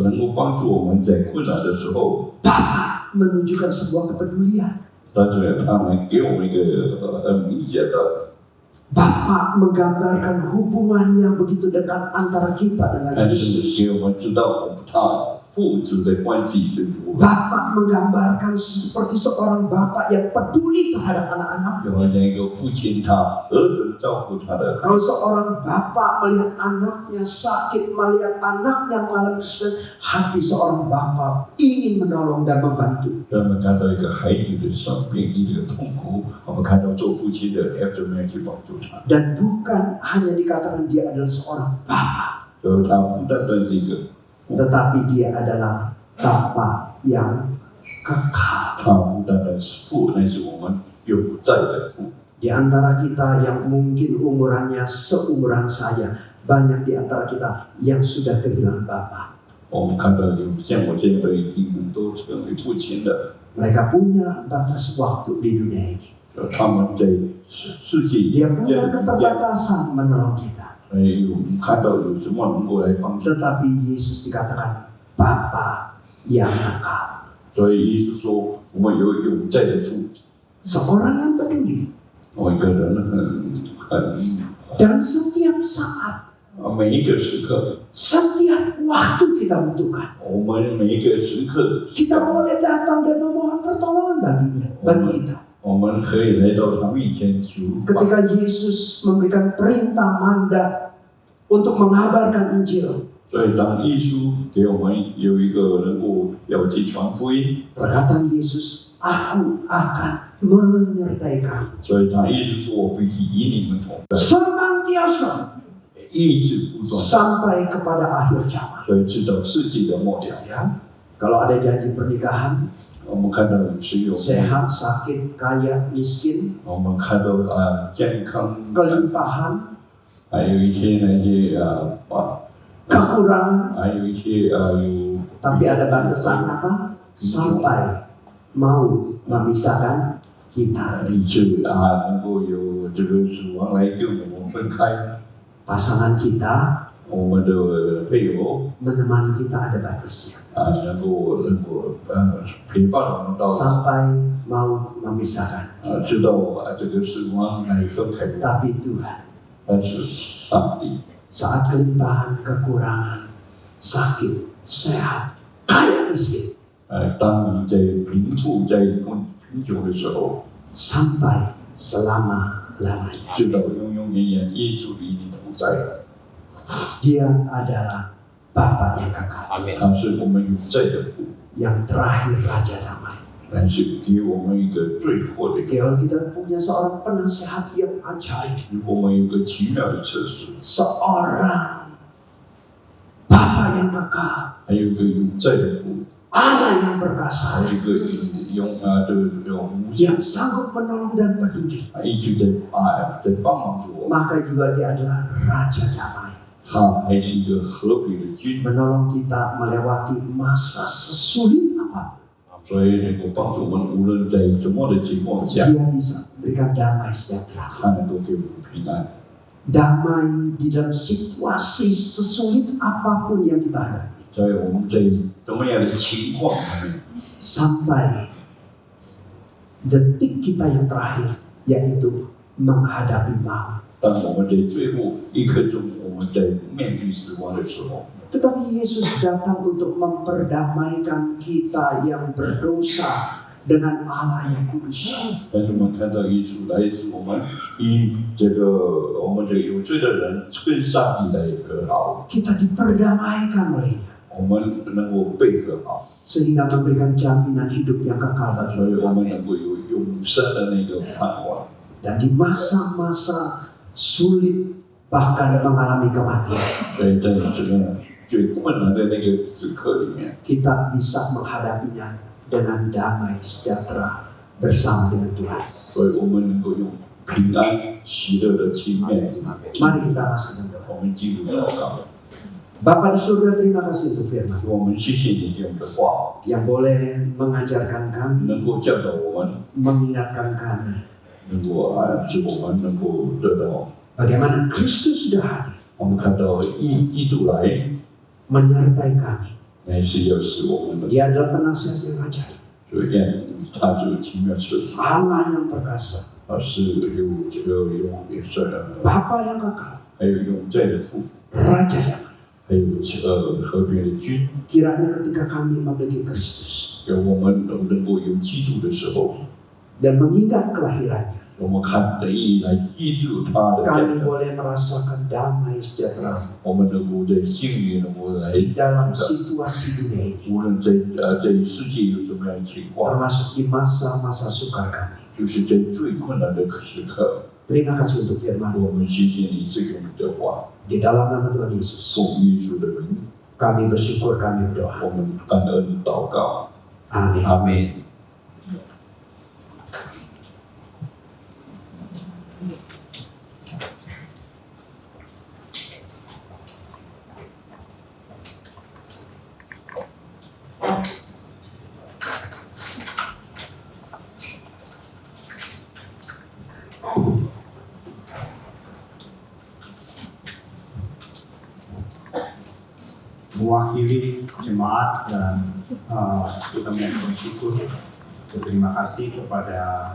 能够帮助我们在困难的时候， Bapa menunjukkan sebuah kepedulian. 但是他能给我们一个很明显的， Bapa menggambarkan hubungan yang begitu dekat antara kita dengan 但是 Yesus. 给我们知道他父子的关系是如何。 Bapa menggambarkan seperti seorang bapak yang peduli terhadap anak-anak. 就好像一个父亲，他何等照顾他的。 Kalau seorang bapak melihat anaknya sakit, melihat anaknya mengalami kesulitan, hati seorang bapak ingin menolong dan membantu. 当我们看到一个孩子的生病、一个痛苦，我们看到做父亲的要怎么样去帮助他。 Dan bukan hanya dikatakan dia adalah seorang bapak, 所以他不单单是一个父， tetapi dia adalah Bapa yang kekal. 他不单单是父，乃是我们永在的父。 Di antara kita yang mungkin umurannya seumuran saya, banyak di antara kita yang sudah kehilangan Bapa. 我们看到有像我这样的已经都成为父亲的， Mereka punya batas waktu di dunia ini. 他们在世界 Dia 这 punya 样子， keterbatasan menolong kita. 有看到有什么能够来帮助。 Tetapi Yesus dikatakan Bapa yang kekal. 所以耶稣说，我们有永在的父， Seorang yang peduli. 我一个人很 Dan setiap saat, 每一个时刻， setiap waktu kita butuhkan, 我们每一个时刻， kita boleh datang dan memohon pertolongan baginya, bagi kita. 我们可以来到他面前求帮。 Ketika Yesus memberikan perintah mandat untuk mengabarkan Injil, 所以当耶稣给我们有一个能够要去传福音， perkataan Yesus, Aku akan menyertai kamu. 所以他耶稣说我必须与你们同在， Senantiasa 一直不断， sampai kepada akhir zaman. 所以直到世界的末了。 Ya, kalau ada janji pernikahan, 我们看到只有 sehat, sakit, kaya, miskin, 我们看到健康， kelimpahan, 还有一些那些kekurangan, 还有一些有 tapi ada batasan apa? Sampai mau memisahkan kita. 一直能够有这个死亡来跟我们分开， Pasangan kita 我们的配偶 menemani kita ada batasnya. 能够陪伴我们到 Sampai mau memisahkan. 知道这个死亡来分开我们， Tapi Tuhan, 但是上帝 saat kelimpahan, kekurangan, sakit, sehat, kaya, miskin, 当你在贫富在贫穷的时候， sampai selama-lamanya. 知道永永远远耶稣与你同在， Dia adalah Bapa yang kekal, 他是我们永在的父， yang terakhir Raja Damai. 但是给我们一个最后的， Kalau kita punya seorang penasehat yang ajaib, 如果我们有个奇妙的测试， seorang Bapa yang kekal, 还有一个永在的父， Allah yang 还 perkasa, 有一个这个无 yang sanggup menolong dan peduli, 一直在帮忙着我们， maka juga dia adalah Raja Damai, 他还是一个和平的君， menolong kita melewati masa sesulit apapun. 所以能够帮助我们，无论在什么的情况下， Dia bisa memberikan damai sejahtera. 他能够给我们平安。 Damai di dalam situasi sesulit apapun yang kita hadapi. 所以我们在怎么样的情况里面， Sampai detik kita yang terakhir, yaitu menghadapi maut. 当我们在最后一刻钟，我们在面对死亡的时候， Tetapi Yesus datang untuk memperdamaikan kita yang berdosa dengan Allah yang kudus. 但是我们看到耶稣来自我们与我们这个有罪的人跟上帝来和好， Kita diperdamaikan olehnya, 我们能够被和好， sehingga memberikan jaminan hidup yang kekal bagi 所以我 kita. 们能够有永生的那个盼望。 Dan di masa-masa sulit, bahkan mengalami kematian, 所以在这个最困难的那个时刻里面， kita bisa menghadapinya dengan damai sejahtera bersama dengan Tuhan. 所以我们能够用平安、喜乐的去面对。 Mari kita masuk dalam doa. 我们进入祷告， Bapa di surga, terima kasih untuk firman 我们谢谢你给我们的话， yang boleh mengajarkan kami, 能够教导我们， mengingatkan kami 能够使我们能够得到。 bagaimana Kristus sudah hadir 我们看到基督来， menyertai kami. 乃是要使我们的， Dia adalah penasihat yang ajaib, 所以他是奇妙测试， Allah yang perkasa, 是有这个也是， Bapa yang kekal, 还有永在的父， Raja yang 还有这个和平的君。 kiranya ketika kami memiliki Kristus 有我们能够有基督的时候， dan mengingat kelahirannya, 我们看的意义来记住他的见 kami 证， boleh merasakan damai sejahtera 我们能够在心里能够来， di dalam situasi dunia ini, 无论在世界有什么样的情况， termasuk di masa-masa sukar kami. 就是在最困难的时刻， Terima kasih untuk firman 我们谢谢你这个的话， di dalam nama Tuhan Yesus. 奉耶稣的名， Kami bersyukur, kami berdoa. 我们感恩祷告， Amin. 阿门。 Mewakili jemaat dan kita mengucapkan syukur, berterima kasih kepada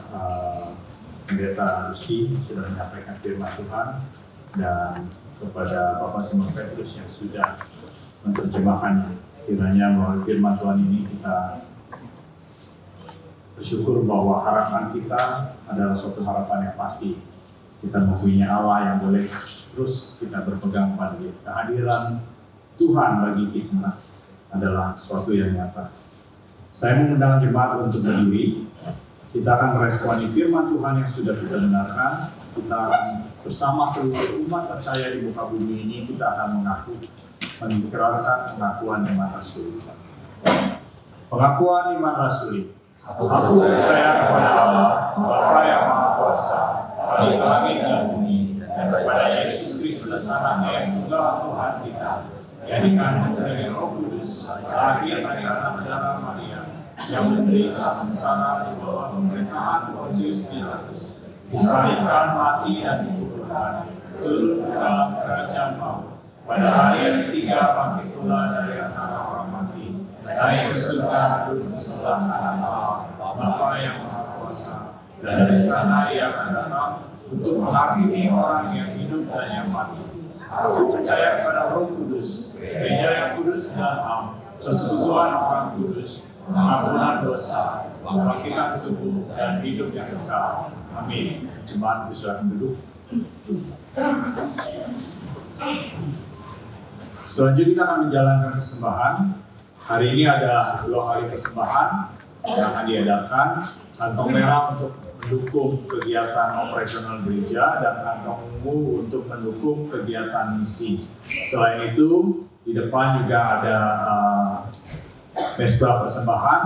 Pendeta Rusti sudah menyampaikan firman Tuhan dan kepada Bapak Simon Petrus yang sudah menerjemahkannya. Kiranya melalui firman Tuhan ini kita bersyukur bahwa harapan kita adalah suatu harapan yang pasti. Kita mempunyai Allah yang boleh terus kita berpegang pada kehadiran Tuhan bagi kita adalah suatu yang nyata. Saya mengundang jemaat untuk berdiri. Kita akan meresponi firman Tuhan yang sudah kita dengarkan. Kita akan bersama seluruh umat percaya di muka bumi ini, kita akan mengikrarkan pengakuan iman rasuli. Pengakuan iman rasuli. Aku percaya kepada Allah, Bapa yang Maha Kuasa, Khalik langit dan bumi, dan kepada Yesus Kristus anaknya yang tunggal Tuhan kita, yang dikandung dari Roh Kudus, lahir dari anak darah Maria, yang menderita sengsara di bawah pemerintahan Pontius Pilatus, disalibkan, mati dan dikuburkan, turun ke dalam kerajaan maut. Pada hari yang ketiga bangkit pula dari antara orang mati, naik ke surga duduk sebelah kanan Allah, Bapa yang Maha Kuasa, dan dari sana Ia akan datang untuk menghakimi orang yang hidup dan yang mati. Aku percaya kepada Roh Kudus, Gereja yang kudus dan am, persekutuan orang kudus, pengampunan dosa, kebangkitan tubuh dan hidup yang kekal. Amin. Jemaat silakan duduk. Selanjutnya kita akan menjalankan persembahan. Hari ini ada 2 hari persembahan yang akan diadakan. Kantong merah untuk mendukung kegiatan operasional gereja dan kantong ungu untuk mendukung kegiatan misi. Selain itu, di depan juga ada mesbah persembahan.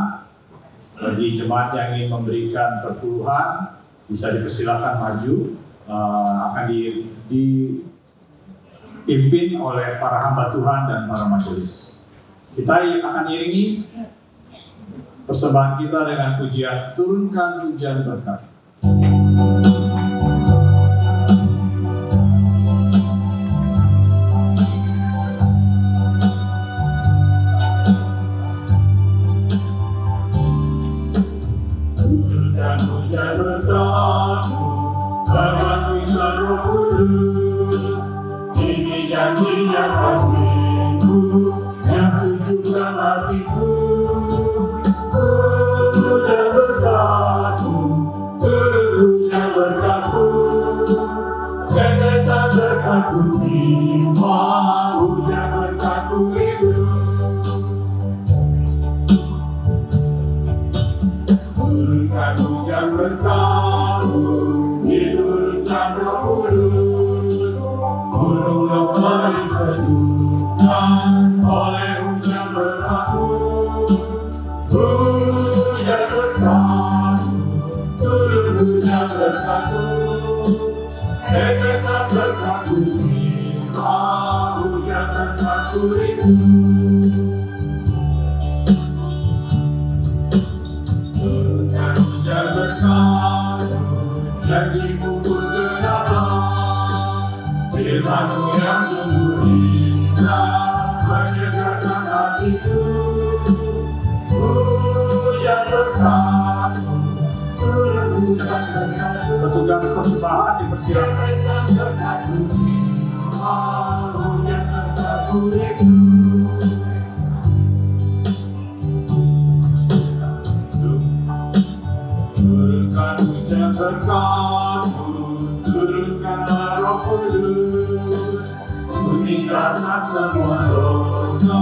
Bagi jemaat yang ingin memberikan perpuluhan, bisa dipersilakan maju. Akan dipimpin oleh para hamba Tuhan dan para majelis. Kita akan iringi persembahan kita dengan pujian Turunkan Hujan Berkat. Turunkan hujan berkat-Mu, Bapa Putra Roh Kudus. Ini janji yang pasti-Mu, yang sejujurnya hatiku. Hujan berkat-Mu, turun hujan berkat-Mu. Tetesan berkat-Ku terima, hujan berkat-Ku rindu. Turunkan hujan berkat-Mu, diturunkan Roh Kudus. Hujan berkatu, turun hujan berkatu, tetesan berkatu, hujan berkatu itu. Turunkan hujan berkatu, janjimu pun kenyataan, firman-Mu yang sungguh indah menyegarkan hatiku. Hujan berkatu, turun hujan berkatu, Petugas persembahan dipersilakan. tetesan berkatu, hujan berkatu itu. Turunkan hujan berkatu, turunkanlah Roh Kudus, bunyikanlah semua dosa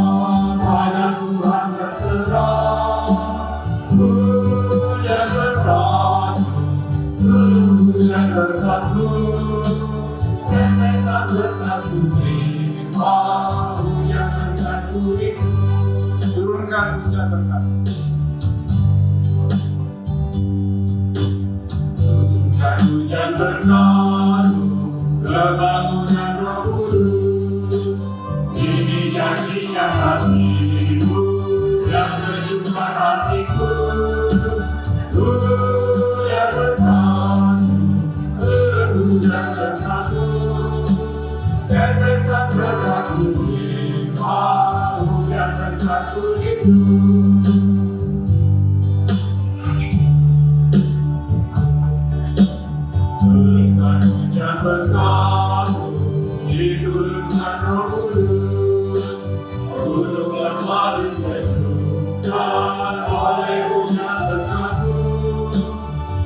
pada Tuhan berserah. Hujan berkatu, turun hujan berkatu, tetesan berkatu, terima hujan berkatu itu. Turunkan hujan berkatu. Turunkan hujan berkatu, kebangunan Roh Kudus, ini janjinya kasih-Mu yang sejukkan hatiku. Hujan berkatu, hujan berkatu, tetesan berkatu, terima hujan berkatu itu. Turunkan hujan berkatu, diturunkan Roh Kudus, gunung bermadu sejukkan oleh hujan berkatu.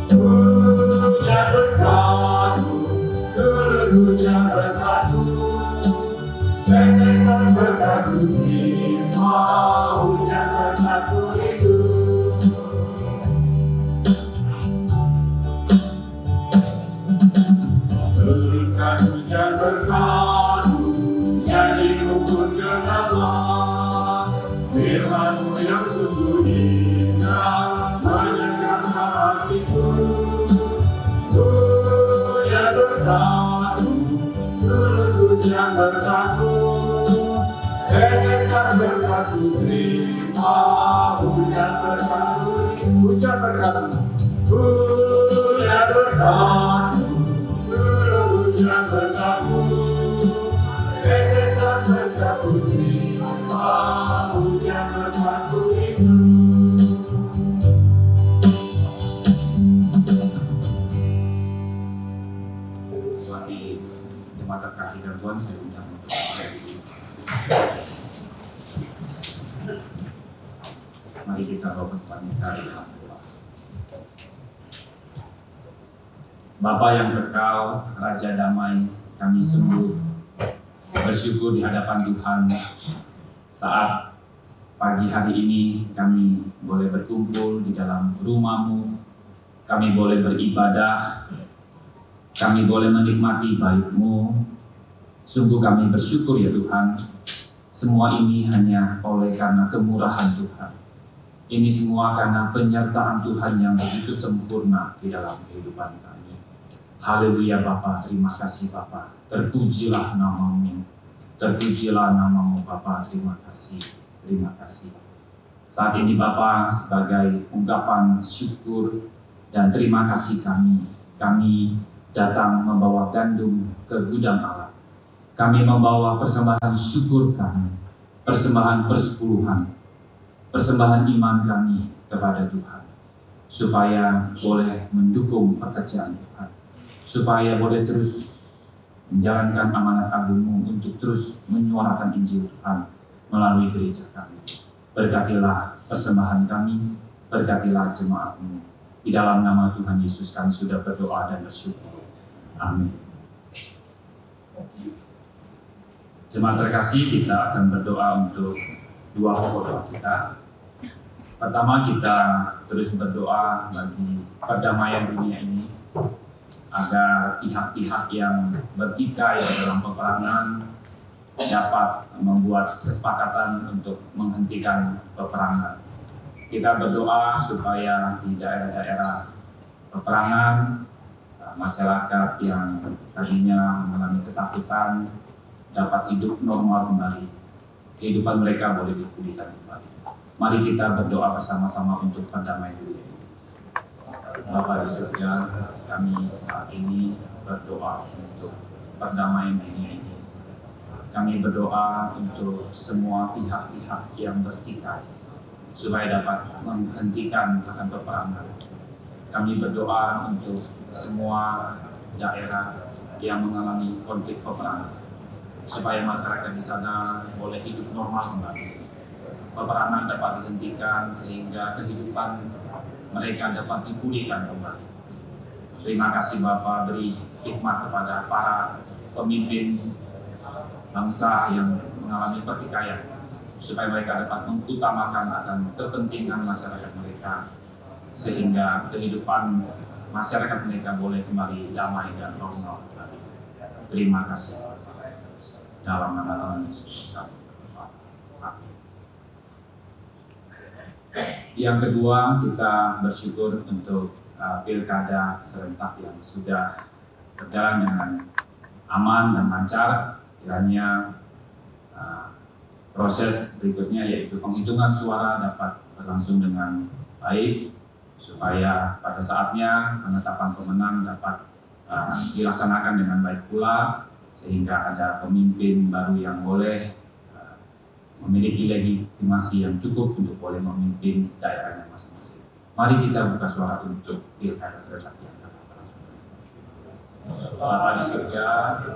Hujan berkatu, turun hujan berkatu, tetesan berkatu, terima hujan berkatu itu. Turunkan hujan berkatu, janji-Mu pun genaplah, firman-Mu yang sungguh indah menyegarkan hatiku. Hujan berkatu, turun hujan berkatu, tetesan berkatu, terima hujan berkatu. Hujan berkatu, hujan berkatu, hujan berkatu, tetesan berkatu, terima hujan berkatu itu. Bagi jemaat terkasih dan Tuhan, saya undang untuk mari kita bawa persembahan kita di dalam doa. Bapa yang kekal, Raja damai, kami sungguh bersyukur di hadapan Tuhan saat pagi hari ini kami boleh berkumpul di dalam rumah-Mu, kami boleh beribadah, kami boleh menikmati baik-Mu. Sungguh kami bersyukur ya Tuhan, semua ini hanya oleh karena kemurahan Tuhan. Ini semua karena penyertaan Tuhan yang begitu sempurna di dalam kehidupan kami. Haleluya Bapa, terima kasih Bapa. Terpujilah nama-Mu. Terpujilah nama-Mu Bapa, terima kasih. Terima kasih. Saat ini Bapa, sebagai ungkapan syukur dan terima kasih kami datang membawa gandum ke gudang Allah. Kami membawa persembahan syukur kami, persembahan persepuluhan, persembahan iman kami kepada Tuhan, supaya boleh mendukung pekerjaan Tuhan, supaya boleh terus menjalankan amanat agung-Mu untuk terus menyuarakan Injil Tuhan melalui gereja kami. Berkatilah persembahan kami, berkatilah jemaat-Mu. Di dalam nama Tuhan Yesus kami sudah berdoa dan bersyukur. Amin. Jemaat terkasih, kita akan berdoa untuk dua pokok doa kita. Pertama, kita terus berdoa bagi perdamaian dunia ini, agar pihak-pihak yang bertikai dalam peperangan dapat membuat kesepakatan untuk menghentikan peperangan. Kita berdoa supaya di daerah-daerah peperangan, masyarakat yang tadinya mengalami ketakutan dapat hidup normal kembali. Kehidupan mereka boleh dipulihkan kembali. Mari kita berdoa bersama-sama untuk perdamaian dunia ini. Bapa di surga, kami saat ini berdoa untuk perdamaian dunia ini. Kami berdoa untuk semua pihak-pihak yang bertikai supaya dapat menghentikan akan peperangan. Kami berdoa untuk semua daerah yang mengalami konflik peperangan supaya masyarakat di sana boleh hidup normal kembali. Peperangan dapat dihentikan sehingga kehidupan mereka dapat dipulihkan kembali. Terima kasih Bapa, beri hikmat kepada para pemimpin bangsa yang mengalami pertikaian supaya mereka dapat mengutamakan akan kepentingan masyarakat mereka sehingga kehidupan masyarakat mereka boleh kembali damai dan normal kembali. Terima kasih. Dalam nama Tuhan Yesus. Amin. Yang kedua, kita bersyukur untuk pilkada serentak yang sudah berjalan dengan aman dan lancar. Kiranya proses berikutnya yaitu penghitungan suara dapat berlangsung dengan baik supaya pada saatnya penetapan pemenang dapat dilaksanakan dengan baik pula sehingga ada pemimpin baru yang boleh memiliki legitimasi yang cukup untuk boleh memimpin daerahnya masing-masing. Mari kita buka suara untuk pilkada serentak yang akan berlangsung. Bapa di surga,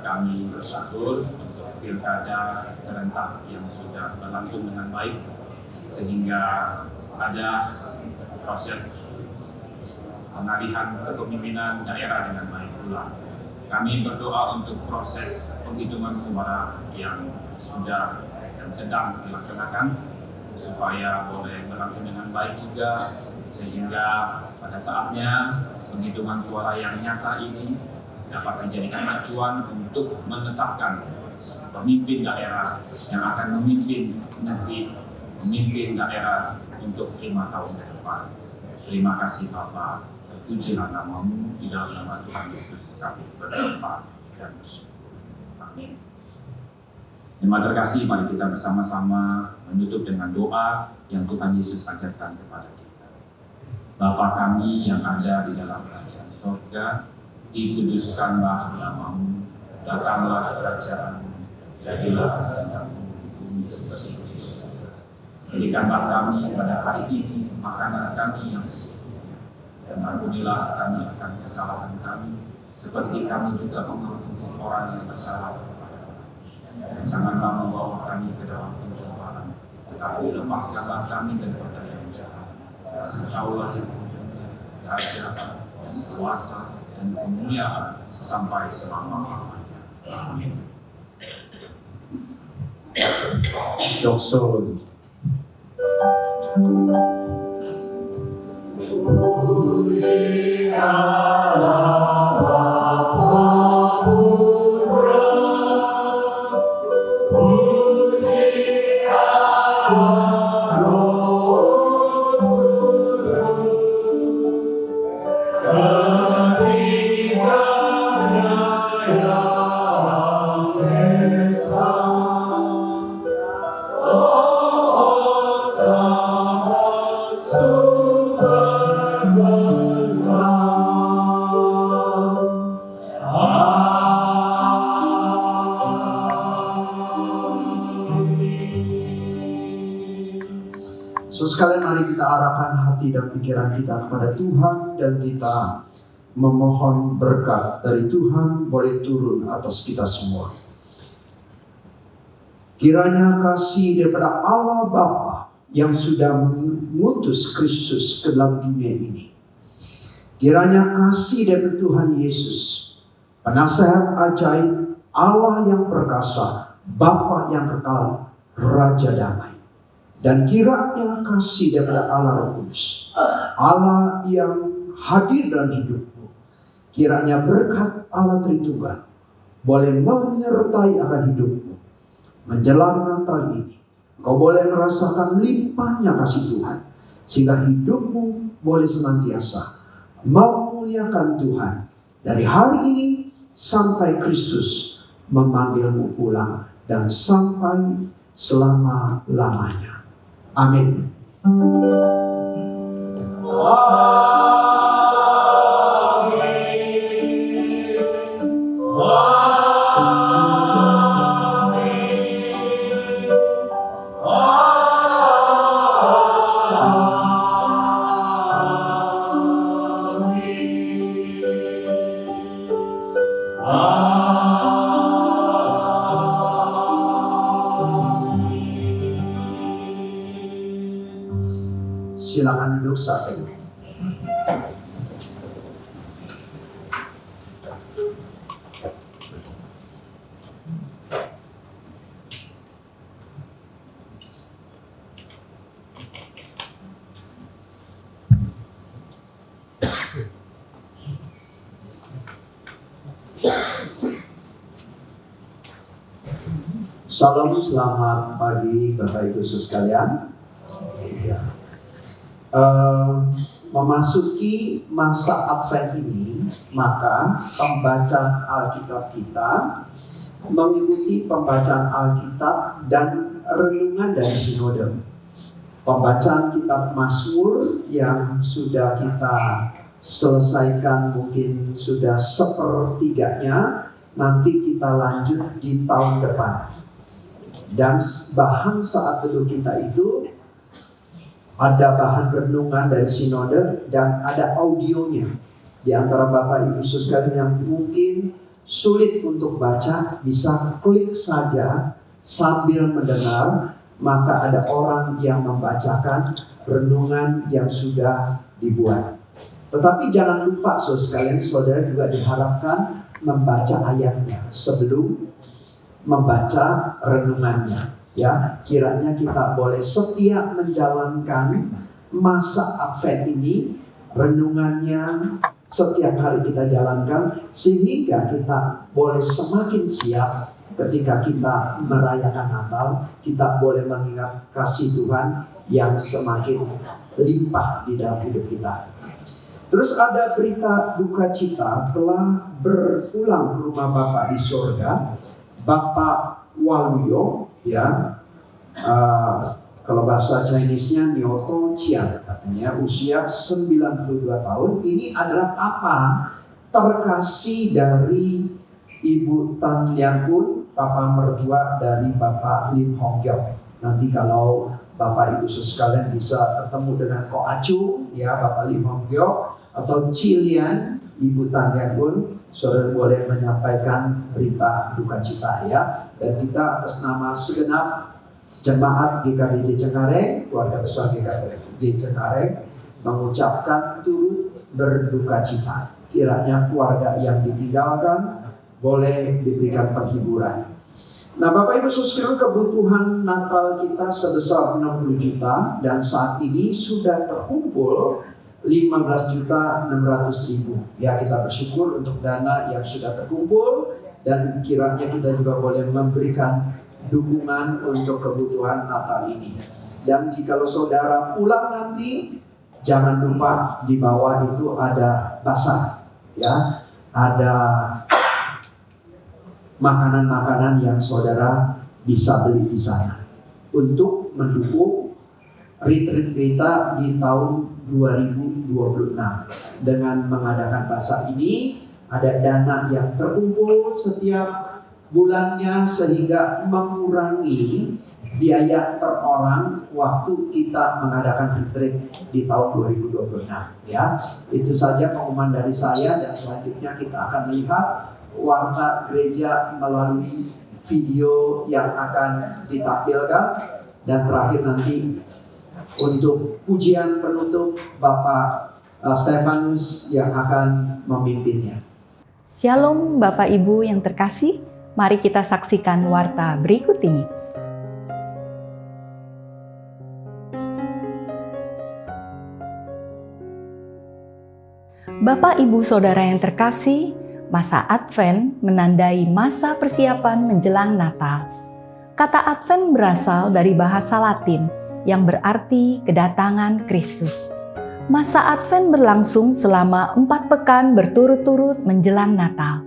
kami bersyukur untuk pilkada serentak yang sudah berlangsung dengan baik sehingga ada proses pengalihan kepemimpinan daerah dengan baik pula. Kami berdoa untuk proses penghitungan suara yang sudah dan sedang dilaksanakan supaya boleh berlangsung dengan baik juga sehingga pada saatnya penghitungan suara yang nyata ini dapat dijadikan acuan untuk menetapkan pemimpin daerah yang akan memimpin nanti memimpin daerah untuk 5 tahun ke depan. Terima kasih Bapa, terpujilah nama-Mu, di dalam nama Tuhan Yesus kami berdoa dan bersyukur. Amin. Terima kasih, mari kita bersama-sama menutup dengan doa yang Tuhan Yesus ajarkan kepada kita. Bapa kami yang ada di dalam kerajaan sorga, dikuduskanlah nama-Mu, datanglah kerajaan-Mu, jadilah kehendak-Mu di bumi seperti di surga. Berikanlah kami pada hari ini makanan kami yang dan ampunilah kami akan kesalahan kami, seperti kami juga mengampuni orang yang bersalah kepada kami. Dan janganlah membawa kami ke dalam pencobaan, tetapi lepaskanlah kami daripada yang jahat. Engkaulah yang mempunyai kerajaan dan kuasa dan kemuliaan sampai selama-lamanya. Amin. Doksologi. Puji Allah Bapa Putra, puji Allah Roh Kudus, ketiganya yang esa. Oh, sama So sekalian mari kita arahkan hati dan pikiran kita kepada Tuhan dan kita memohon berkat dari Tuhan boleh turun atas kita semua. Kiranya kasih daripada Allah Bapa yang sudah mengutus Kristus ke dalam dunia ini. Kiranya kasih dari Tuhan Yesus, penasehat ajaib, Allah yang perkasa, Bapa yang kekal, Raja damai. Dan kiranya kasih daripada Allah Roh Kudus, Allah yang hadir dalam hidupmu. Kiranya berkat Allah Tritunggal boleh menyertai akan hidupmu. Menjelang Natal ini, kau boleh merasakan limpahnya kasih Tuhan. sehingga hidupmu boleh senantiasa memuliakan Tuhan dari hari ini sampai Kristus memanggilmu pulang dan sampai selama-lamanya. Amin. Silakan duduk saat ini. Salam, selamat pagi Bapak Ibu Saudara sekalian. Ya. Memasuki masa Advent ini, maka pembacaan Alkitab kita mengikuti pembacaan Alkitab dan renungan dari sinode. Pembacaan kitab Mazmur yang sudah kita selesaikan mungkin sudah sepertiganya, nanti kita lanjut di tahun depan. Dan bahan saat teduh kita itu ada bahan renungan dari sinode dan ada audionya. Di antara Bapak Ibu sekalian yang mungkin sulit untuk baca, bisa klik saja sambil mendengar, maka ada orang yang membacakan renungan yang sudah dibuat. Tetapi jangan lupa sekalian, saudara juga diharapkan membaca ayatnya sebelum membaca renungannya. Ya, kiranya kita boleh setia menjalankan masa Advent ini, renungannya setiap hari kita jalankan, sehingga kita boleh semakin siap ketika kita merayakan Natal, kita boleh mengingat kasih Tuhan yang semakin limpah di dalam hidup kita. Terus ada berita duka cita telah berpulang ke rumah Bapak di surga, Bapak Waluyo, ya, kalau bahasa Chinese-nya Nyoto Chiang, katanya usia 92 tahun. Ini adalah papa terkasih dari Ibu Tan Lian Kun, papa mertua dari Bapak Lim Hong Gyok. Nanti kalau Bapak Ibu sekalian bisa ketemu dengan Ko Acu, ya, Bapak Lim Hong Gyok, atau Cilian, Ibu Tan Lian Kun, saudara boleh menyampaikan berita duka cita, ya. Dan kita atas nama segenap jemaat GKBJ Cengkareng, keluarga besar GKBJ Cengkareng, mengucapkan turut berduka cita. Kiranya keluarga yang ditinggalkan boleh diberikan penghiburan. Nah, Bapak Ibu sekalian, kebutuhan Natal kita sebesar 60 juta dan saat ini sudah terkumpul 15.600.000. Ya, kita bersyukur untuk dana yang sudah terkumpul dan kiranya kita juga boleh memberikan dukungan untuk kebutuhan Natal ini. Dan jikalau saudara pulang nanti, jangan lupa di bawah itu ada pasar, ya, ada makanan-makanan yang saudara bisa beli di sana untuk mendukung retreat kita di tahun 2026. Dengan mengadakan pasar ini, ada dana yang terkumpul setiap bulannya sehingga mengurangi biaya per orang waktu kita mengadakan retreat di tahun 2026. Ya, itu saja pengumuman dari saya dan selanjutnya kita akan melihat warta gereja melalui video yang akan ditampilkan dan terakhir nanti untuk pujian penutup Bapak Stefanus yang akan memimpinnya. Shalom Bapak Ibu yang terkasih, mari kita saksikan warta berikut ini. Bapak Ibu Saudara yang terkasih, masa Advent menandai masa persiapan menjelang Natal. Kata Advent berasal dari bahasa Latin yang berarti kedatangan Kristus. Masa Advent berlangsung selama 4 pekan berturut-turut menjelang Natal.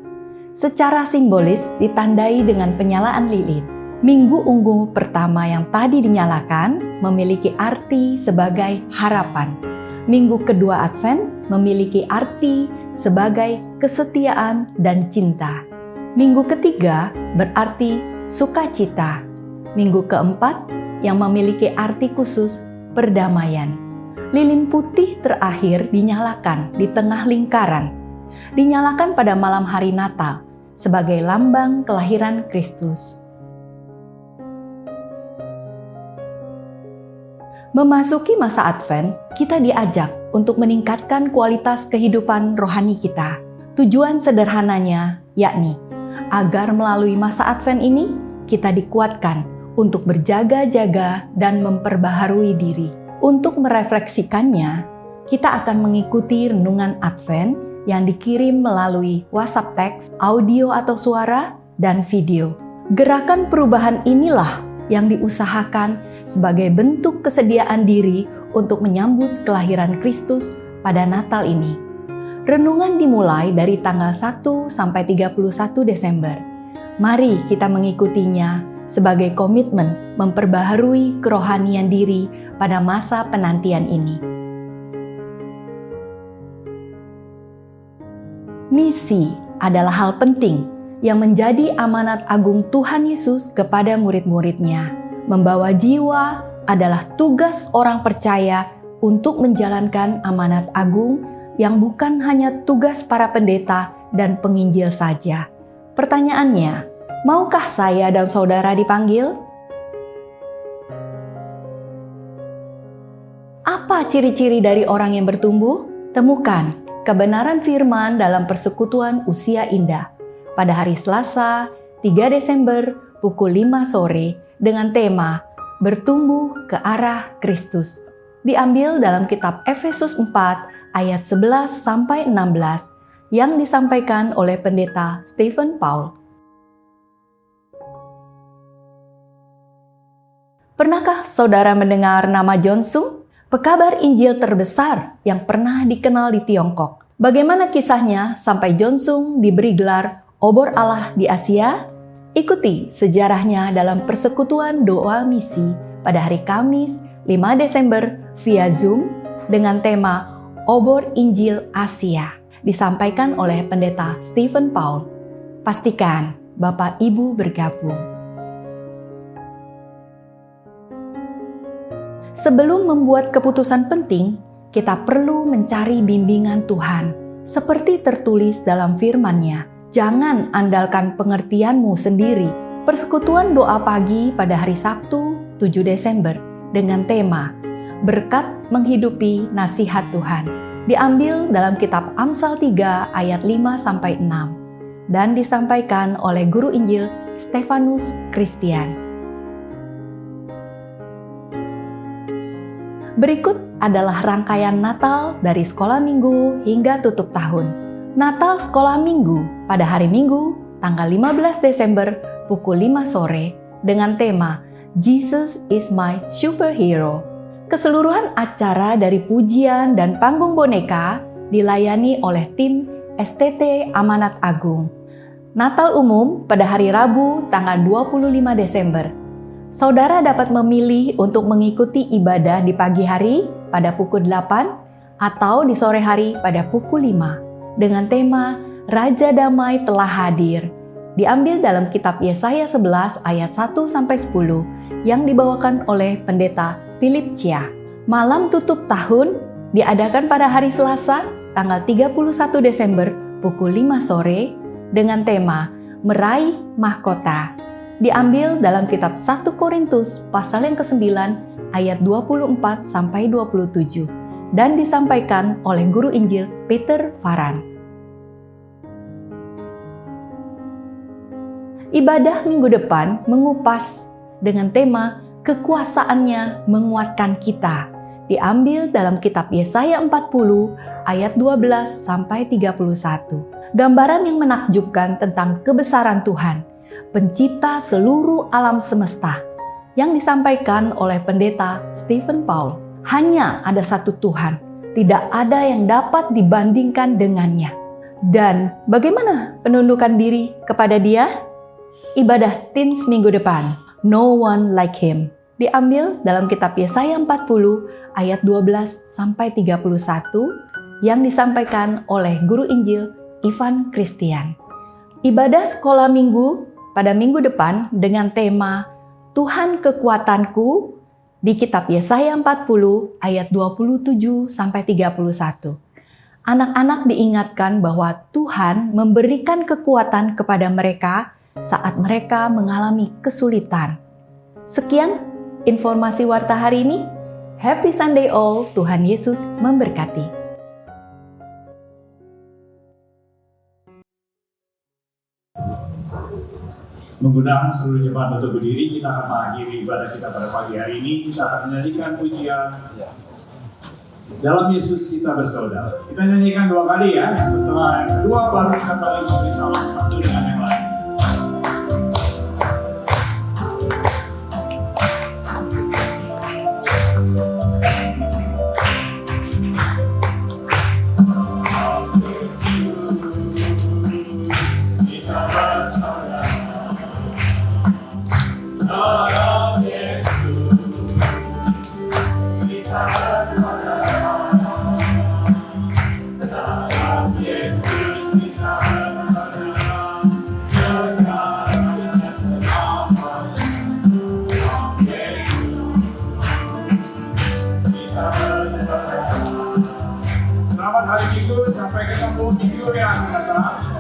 Secara simbolis ditandai dengan penyalaan lilin. Minggu Ungu pertama yang tadi dinyalakan memiliki arti sebagai harapan. Minggu kedua Advent memiliki arti sebagai kesetiaan dan cinta. Minggu ketiga berarti sukacita. Minggu keempat yang memiliki arti khusus perdamaian. Lilin putih terakhir dinyalakan di tengah lingkaran. Dinyalakan pada malam hari Natal sebagai lambang kelahiran Kristus. Memasuki masa Advent, kita diajak untuk meningkatkan kualitas kehidupan rohani kita. Tujuan sederhananya yakni agar melalui masa Advent ini kita dikuatkan untuk berjaga-jaga dan memperbaharui diri. Untuk merefleksikannya, kita akan mengikuti renungan Advent yang dikirim melalui WhatsApp teks, audio atau suara, dan video. Gerakan perubahan inilah yang diusahakan sebagai bentuk kesediaan diri untuk menyambut kelahiran Kristus pada Natal ini. Renungan dimulai dari tanggal 1 sampai 31 Desember. Mari kita mengikutinya sebagai komitmen memperbaharui kerohanian diri pada masa penantian ini. Misi adalah hal penting yang menjadi amanat agung Tuhan Yesus kepada murid-muridnya. Membawa jiwa adalah tugas orang percaya untuk menjalankan amanat agung yang bukan hanya tugas para pendeta dan penginjil saja. Pertanyaannya, maukah saya dan saudara dipanggil? Apa ciri-ciri dari orang yang bertumbuh? Temukan kebenaran firman dalam Persekutuan Usia Indah pada hari Selasa, 3 Desember pukul 5 sore dengan tema Bertumbuh ke arah Kristus. Diambil dalam kitab Efesus 4 ayat 11 sampai 16 yang disampaikan oleh pendeta Stephen Paul. Pernahkah saudara mendengar nama John Sung, pekabar Injil terbesar yang pernah dikenal di Tiongkok? Bagaimana kisahnya sampai John Sung diberi gelar obor Allah di Asia? Ikuti sejarahnya dalam Persekutuan Doa Misi pada hari Kamis 5 Desember via Zoom dengan tema Obor Injil Asia, disampaikan oleh pendeta Stephen Paul. Pastikan Bapak Ibu bergabung. Sebelum membuat keputusan penting, kita perlu mencari bimbingan Tuhan. Seperti tertulis dalam firman-Nya, jangan andalkan pengertianmu sendiri. Persekutuan doa pagi pada hari Sabtu 7 Desember dengan tema Berkat Menghidupi Nasihat Tuhan. Diambil dalam kitab Amsal 3 ayat 5-6 dan disampaikan oleh Guru Injil Stefanus Christian. Berikut adalah rangkaian Natal dari sekolah minggu hingga tutup tahun. Natal sekolah minggu pada hari Minggu, tanggal 15 Desember pukul 5 sore dengan tema Jesus is my superhero. Keseluruhan acara dari pujian dan panggung boneka dilayani oleh tim STT Amanat Agung. Natal umum pada hari Rabu, tanggal 25 Desember. Saudara dapat memilih untuk mengikuti ibadah di pagi hari pada pukul 8 atau di sore hari pada pukul 5 dengan tema Raja Damai Telah Hadir. Diambil dalam kitab Yesaya 11 ayat 1-10 yang dibawakan oleh pendeta Philip Chia. Malam tutup tahun diadakan pada hari Selasa tanggal 31 Desember pukul 5 sore dengan tema Meraih Mahkota. Diambil dalam kitab 1 Korintus pasal yang ke-9 ayat 24-27 dan disampaikan oleh Guru Injil Peter Faran. Ibadah minggu depan mengupas dengan tema Kekuasaannya Menguatkan Kita. Diambil dalam kitab Yesaya 40 ayat 12-31. Gambaran yang menakjubkan tentang kebesaran Tuhan, pencipta seluruh alam semesta. yang disampaikan oleh pendeta Stephen Paul. Hanya ada satu Tuhan, tidak ada yang dapat dibandingkan dengannya. Dan bagaimana penundukan diri kepada Dia? Ibadah teens minggu depan, No One Like Him, diambil dalam kitab Yesaya 40 ayat 12 sampai 31 yang disampaikan oleh guru Injil Ivan Christian. Ibadah sekolah minggu pada minggu depan dengan tema Tuhan Kekuatanku di kitab Yesaya 40 ayat 27 sampai 31. Anak-anak diingatkan bahwa Tuhan memberikan kekuatan kepada mereka saat mereka mengalami kesulitan. Sekian informasi warta hari ini. Happy Sunday all, Tuhan Yesus memberkati. Mengundang seluruh jemaat untuk berdiri, kita akan mengakhiri ibadah kita pada pagi hari ini. Kita akan menyanyikan pujian Dalam Yesus Kita Bersaudara. Kita nyanyikan 2 kali ya. Setelah yang kedua baru kita saling memberi salam satu dengan yang lain. Selamat hari Minggu, sampai ketemu minggu yang akan datang.